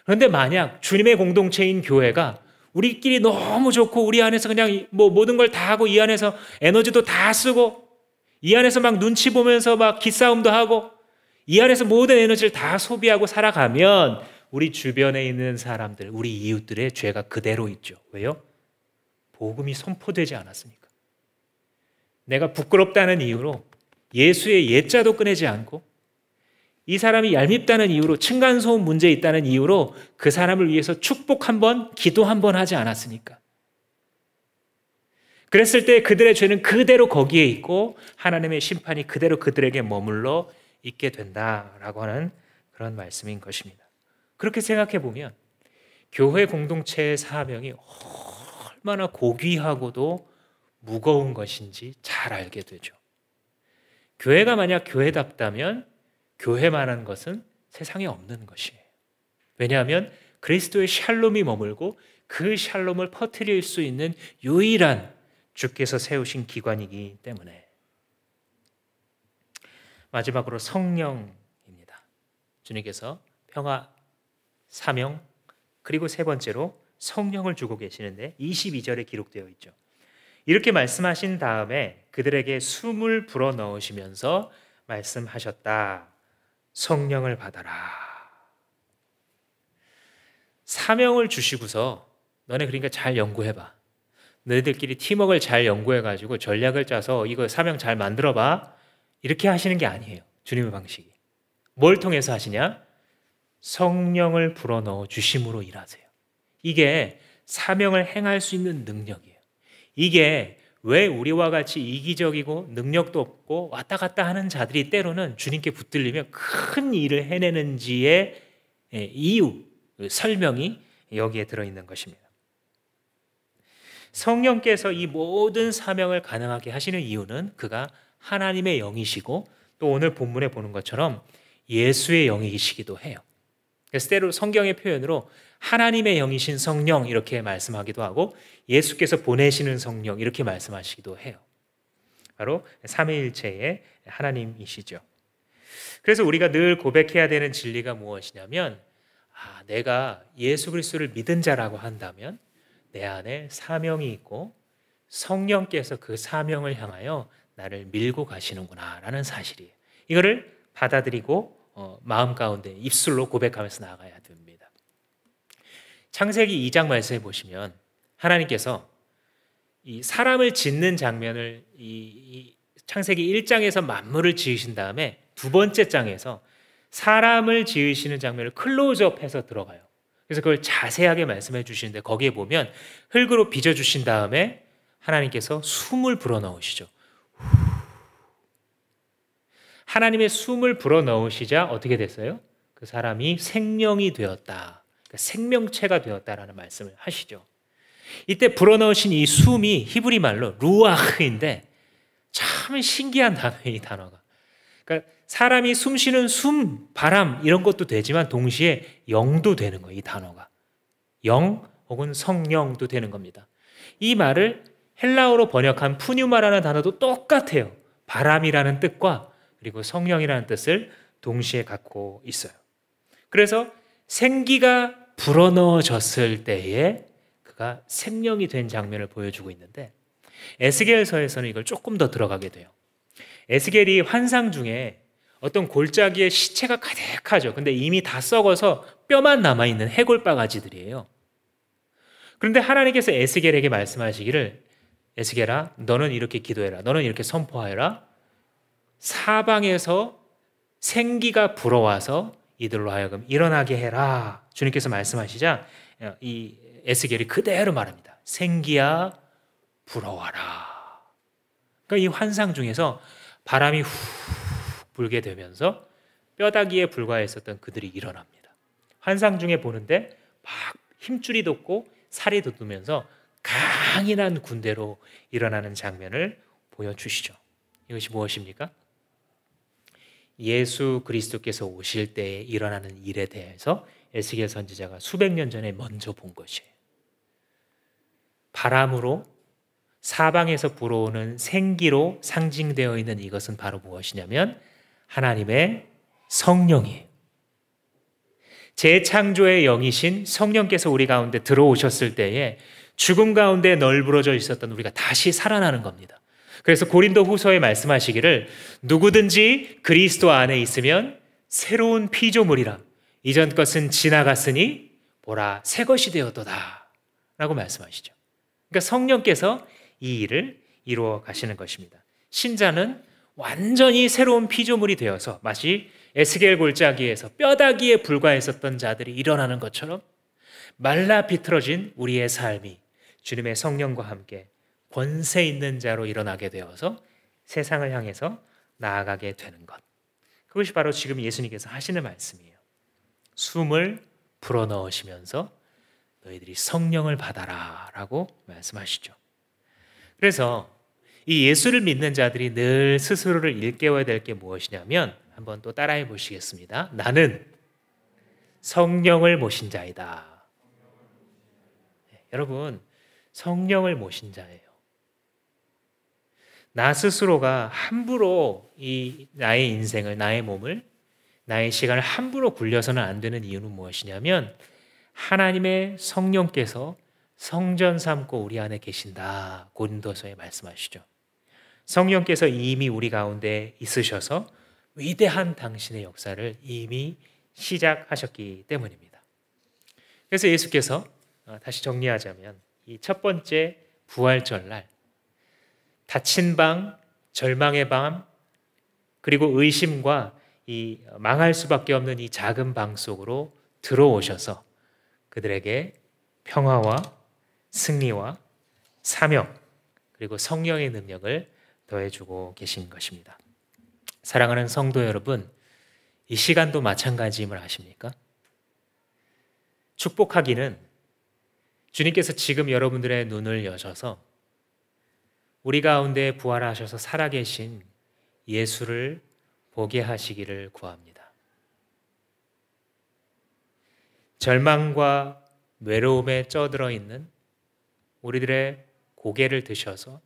그런데 만약 주님의 공동체인 교회가 우리끼리 너무 좋고 우리 안에서 그냥 모든 걸 다 하고 이 안에서 에너지도 다 쓰고 이 안에서 막 눈치 보면서 막 기싸움도 하고 이 안에서 모든 에너지를 다 소비하고 살아가면 우리 주변에 있는 사람들, 우리 이웃들의 죄가 그대로 있죠. 왜요? 복음이 선포되지 않았으니까. 내가 부끄럽다는 이유로 예수의 예자도 꺼내지 않고 이 사람이 얄밉다는 이유로 층간소음 문제 있다는 이유로 그 사람을 위해서 축복 한번, 기도 한번 하지 않았으니까. 그랬을 때 그들의 죄는 그대로 거기에 있고 하나님의 심판이 그대로 그들에게 머물러 있게 된다라고 하는 그런 말씀인 것입니다. 그렇게 생각해 보면 교회 공동체의 사명이 얼마나 고귀하고도 무거운 것인지 잘 알게 되죠. 교회가 만약 교회답다면 교회만한 것은 세상에 없는 것이에요. 왜냐하면 그리스도의 샬롬이 머물고 그 샬롬을 퍼뜨릴 수 있는 유일한 주께서 세우신 기관이기 때문에. 마지막으로 성령입니다. 주님께서 평화, 사명, 그리고 세 번째로 성령을 주고 계시는데 22절에 기록되어 있죠. 이렇게 말씀하신 다음에 그들에게 숨을 불어넣으시면서 말씀하셨다. 성령을 받아라. 사명을 주시고서 너네 그러니까 잘 연구해봐. 너희들끼리 팀워크를 잘 연구해가지고 전략을 짜서 이거 사명 잘 만들어봐. 이렇게 하시는 게 아니에요. 주님의 방식이. 뭘 통해서 하시냐? 성령을 불어넣어 주심으로 일하세요. 이게 사명을 행할 수 있는 능력이에요. 이게 왜 우리와 같이 이기적이고 능력도 없고 왔다 갔다 하는 자들이 때로는 주님께 붙들리며 큰 일을 해내는지의 이유, 설명이 여기에 들어있는 것입니다. 성령께서 이 모든 사명을 가능하게 하시는 이유는 그가 하나님의 영이시고 또 오늘 본문에 보는 것처럼 예수의 영이시기도 해요. 그래서 때로 성경의 표현으로 하나님의 영이신 성령 이렇게 말씀하기도 하고 예수께서 보내시는 성령 이렇게 말씀하시기도 해요. 바로 삼위일체의 하나님이시죠. 그래서 우리가 늘 고백해야 되는 진리가 무엇이냐면 내가 예수 그리스도를 믿은 자라고 한다면 내 안에 사명이 있고 성령께서 그 사명을 향하여 나를 밀고 가시는구나 라는 사실이에요. 이거를 받아들이고 마음 가운데 입술로 고백하면서 나아가야 됩니다. 창세기 2장 말씀해 보시면 하나님께서 이 사람을 짓는 장면을 이 창세기 1장에서 만물을 지으신 다음에 두 번째 장에서 사람을 지으시는 장면을 클로즈업해서 들어가요. 그래서 그걸 자세하게 말씀해 주시는데 거기에 보면 흙으로 빚어주신 다음에 하나님께서 숨을 불어넣으시죠. 하나님의 숨을 불어넣으시자 어떻게 됐어요? 그 사람이 생명이 되었다. 그러니까 생명체가 되었다라는 말씀을 하시죠. 이때 불어넣으신 이 숨이 히브리 말로 루아흐인데 참 신기한 단어예요, 이 단어가. 그러니까 사람이 숨 쉬는 숨, 바람 이런 것도 되지만 동시에 영도 되는 거예요, 이 단어가. 영 혹은 성령도 되는 겁니다. 이 말을 헬라어로 번역한 푸뉴마라는 단어도 똑같아요. 바람이라는 뜻과 그리고 성령이라는 뜻을 동시에 갖고 있어요. 그래서 생기가 불어넣어졌을 때에 그가 생명이 된 장면을 보여주고 있는데 에스겔서에서는 이걸 조금 더 들어가게 돼요. 에스겔이 환상 중에 어떤 골짜기에 시체가 가득하죠. 근데 이미 다 썩어서 뼈만 남아있는 해골바가지들이에요. 그런데 하나님께서 에스겔에게 말씀하시기를 에스겔아, 너는 이렇게 기도해라. 너는 이렇게 선포하여라. 사방에서 생기가 불어와서 이들로 하여금 일어나게 해라. 주님께서 말씀하시자 이 에스겔이 그대로 말합니다. 생기야 불어와라. 그러니까 이 환상 중에서 바람이 후 불게 되면서 뼈다귀에 불과했었던 그들이 일어납니다. 환상 중에 보는데 막 힘줄이 돋고 살이 돋으면서 강인한 군대로 일어나는 장면을 보여주시죠. 이것이 무엇입니까? 예수 그리스도께서 오실 때에 일어나는 일에 대해서 에스겔 선지자가 수백 년 전에 먼저 본 것이에요. 바람으로 사방에서 불어오는 생기로 상징되어 있는 이것은 바로 무엇이냐면 하나님의 성령이에요. 재창조의 영이신 성령께서 우리 가운데 들어오셨을 때에 죽음 가운데 널브러져 있었던 우리가 다시 살아나는 겁니다. 그래서 고린도 후서에 말씀하시기를 누구든지 그리스도 안에 있으면 새로운 피조물이라 이전 것은 지나갔으니 보라 새 것이 되었도다 라고 말씀하시죠. 그러니까 성령께서 이 일을 이루어 가시는 것입니다. 신자는 완전히 새로운 피조물이 되어서 마치 에스겔 골짜기에서 뼈다귀에 불과했었던 자들이 일어나는 것처럼 말라 비틀어진 우리의 삶이 주님의 성령과 함께 권세 있는 자로 일어나게 되어서 세상을 향해서 나아가게 되는 것. 그것이 바로 지금 예수님께서 하시는 말씀이에요. 숨을 불어넣으시면서 너희들이 성령을 받아라 라고 말씀하시죠. 그래서 이 예수를 믿는 자들이 늘 스스로를 일깨워야 될 게 무엇이냐면 한번 또 따라해 보시겠습니다. 나는 성령을 모신 자이다. 여러분, 성령을 모신 자예요. 나 스스로가 함부로 나의 인생을, 나의 몸을, 나의 시간을 함부로 굴려서는 안 되는 이유는 무엇이냐면 하나님의 성령께서 성전 삼고 우리 안에 계신다. 고린도서에 말씀하시죠. 성령께서 이미 우리 가운데 있으셔서 위대한 당신의 역사를 이미 시작하셨기 때문입니다. 그래서 예수께서 다시 정리하자면 이 첫 번째 부활절날 닫힌 방, 절망의 밤, 그리고 의심과 이 망할 수밖에 없는 이 작은 방 속으로 들어오셔서 그들에게 평화와 승리와 사명 그리고 성령의 능력을 더해주고 계신 것입니다. 사랑하는 성도 여러분, 이 시간도 마찬가지임을 아십니까? 축복하기는 주님께서 지금 여러분들의 눈을 여셔서 우리 가운데 부활하셔서 살아계신 예수를 보게 하시기를 구합니다. 절망과 외로움에 쩌들어 있는 우리들의 고개를 드셔서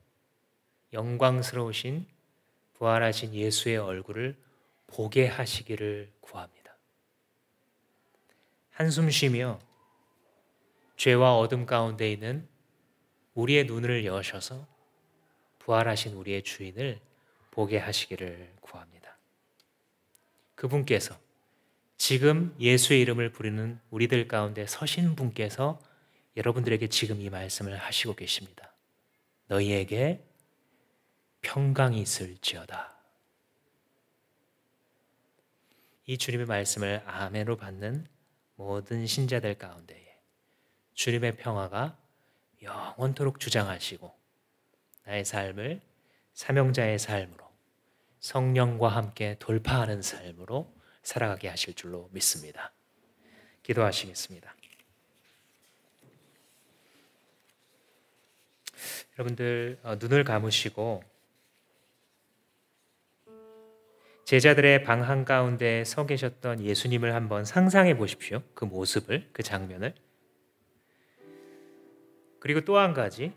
영광스러우신 부활하신 예수의 얼굴을 보게 하시기를 구합니다. 한숨 쉬며 죄와 어둠 가운데 있는 우리의 눈을 여셔서 부활하신 우리의 주인을 보게 하시기를 구합니다. 그분께서 지금 예수의 이름을 부르는 우리들 가운데 서신 분께서 여러분들에게 지금 이 말씀을 하시고 계십니다. 너희에게 평강이 있을지어다. 이 주님의 말씀을 아멘으로 받는 모든 신자들 가운데에 주님의 평화가 영원토록 주장하시고 나의 삶을 사명자의 삶으로 성령과 함께 돌파하는 삶으로 살아가게 하실 줄로 믿습니다. 기도하시겠습니다. 여러분들 눈을 감으시고 제자들의 방 한가운데 서 계셨던 예수님을 한번 상상해 보십시오. 그 모습을, 그 장면을. 그리고 또 한 가지,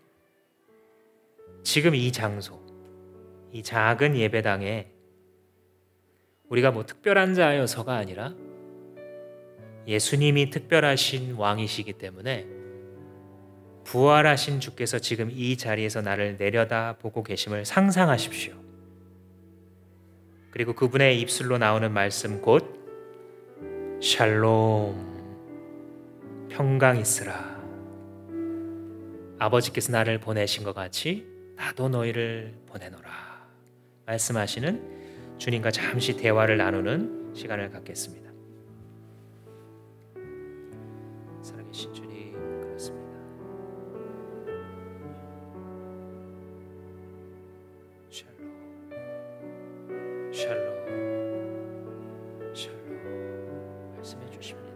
지금 이 장소, 이 작은 예배당에 우리가 뭐 특별한 자여서가 아니라 예수님이 특별하신 왕이시기 때문에 부활하신 주께서 지금 이 자리에서 나를 내려다보고 계심을 상상하십시오. 그리고 그분의 입술로 나오는 말씀 곧 샬롬, 평강 있으라. 아버지께서 나를 보내신 것 같이 나도 너희를 보내노라 말씀하시는 주님과 잠시 대화를 나누는 시간을 갖겠습니다. 살아계신 주님, 그렇습니다. 샬롬, 샬롬, 샬롬 말씀해 주십니다.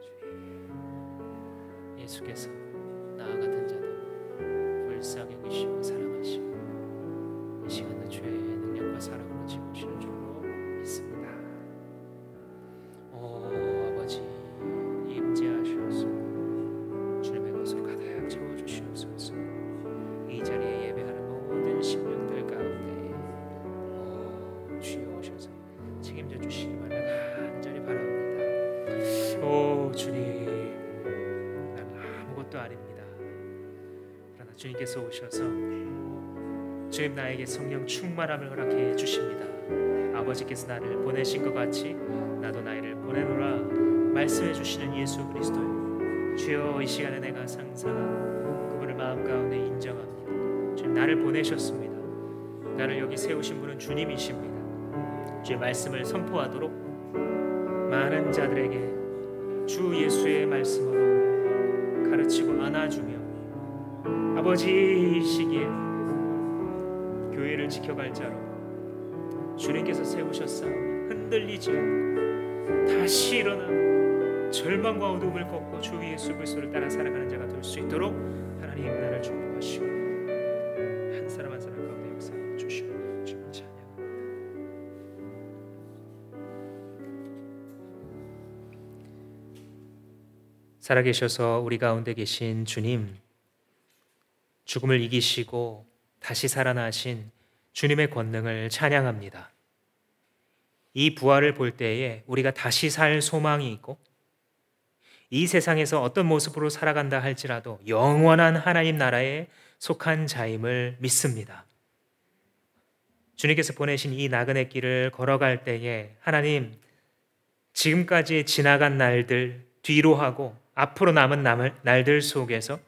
주님, 예수께서 나 같은 자도 불쌍히 여기시고 사랑하시고 이 시간도 주의 능력과 사랑으로 채우시는 줄로 믿습니다. 오 아버지, 임재하시옵소서. 주님의 것으로 가득 채워주시옵소서. 이 자리에 예배하는 모든 심령들 가운데 주여 오셔서 책임져 주시기만을 간절히 바랍니다. 오 주님, 난 아무것도 아닙니다. 그러나 주님께서 오셔서 주님 나에게 성령 충만함을 허락해 주십니다. 아버지께서 나를 보내신 것 같이 나도 나이를 보내노라 말씀해 주시는 예수 그리스도요, 주여 이 시간에 내가 상상하고 그분을 마음 가운데 인정합니다. 주님 나를 보내셨습니다. 나를 여기 세우신 분은 주님이십니다. 주의 말씀을 선포하도록 많은 자들에게 주 예수의 말씀으로 가르치고 안아주며 아버지 이 시기에 교회를 지켜갈 자로 주님께서 세우셨사오니 흔들리지 않고 다시 일어나 절망과 어둠을 꺾고 주 예수 그리스도를 따라 살아가는 자가 될 수 있도록 하나님 나를 축복하시고 한 사람 한 사람 가운데 역사해 주시고 주님 찬양합니다. 살아계셔서 우리 가운데 계신 주님, 죽음을 이기시고 다시 살아나신 주님의 권능을 찬양합니다. 이 부활을 볼 때에 우리가 다시 살 소망이 있고 이 세상에서 어떤 모습으로 살아간다 할지라도 영원한 하나님 나라에 속한 자임을 믿습니다. 주님께서 보내신 이 나그네 길을 걸어갈 때에 하나님, 지금까지 지나간 날들 뒤로 하고 앞으로 남은 날들 속에서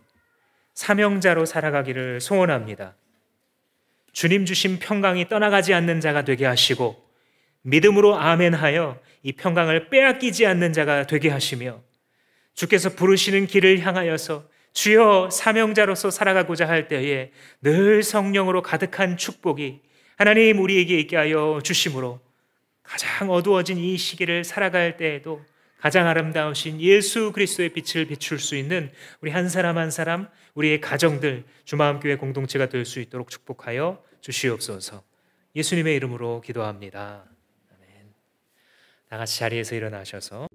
사명자로 살아가기를 소원합니다. 주님 주신 평강이 떠나가지 않는 자가 되게 하시고 믿음으로 아멘하여 이 평강을 빼앗기지 않는 자가 되게 하시며 주께서 부르시는 길을 향하여서 주여 사명자로서 살아가고자 할 때에 늘 성령으로 가득한 축복이 하나님 우리에게 있게 하여 주심으로 가장 어두워진 이 시기를 살아갈 때에도 가장 아름다우신 예수 그리스도의 빛을 비출 수 있는 우리 한 사람 한 사람, 우리의 가정들, 주마음교회 공동체가 될 수 있도록 축복하여 주시옵소서. 예수님의 이름으로 기도합니다. 아멘. 다 같이 자리에서 일어나셔서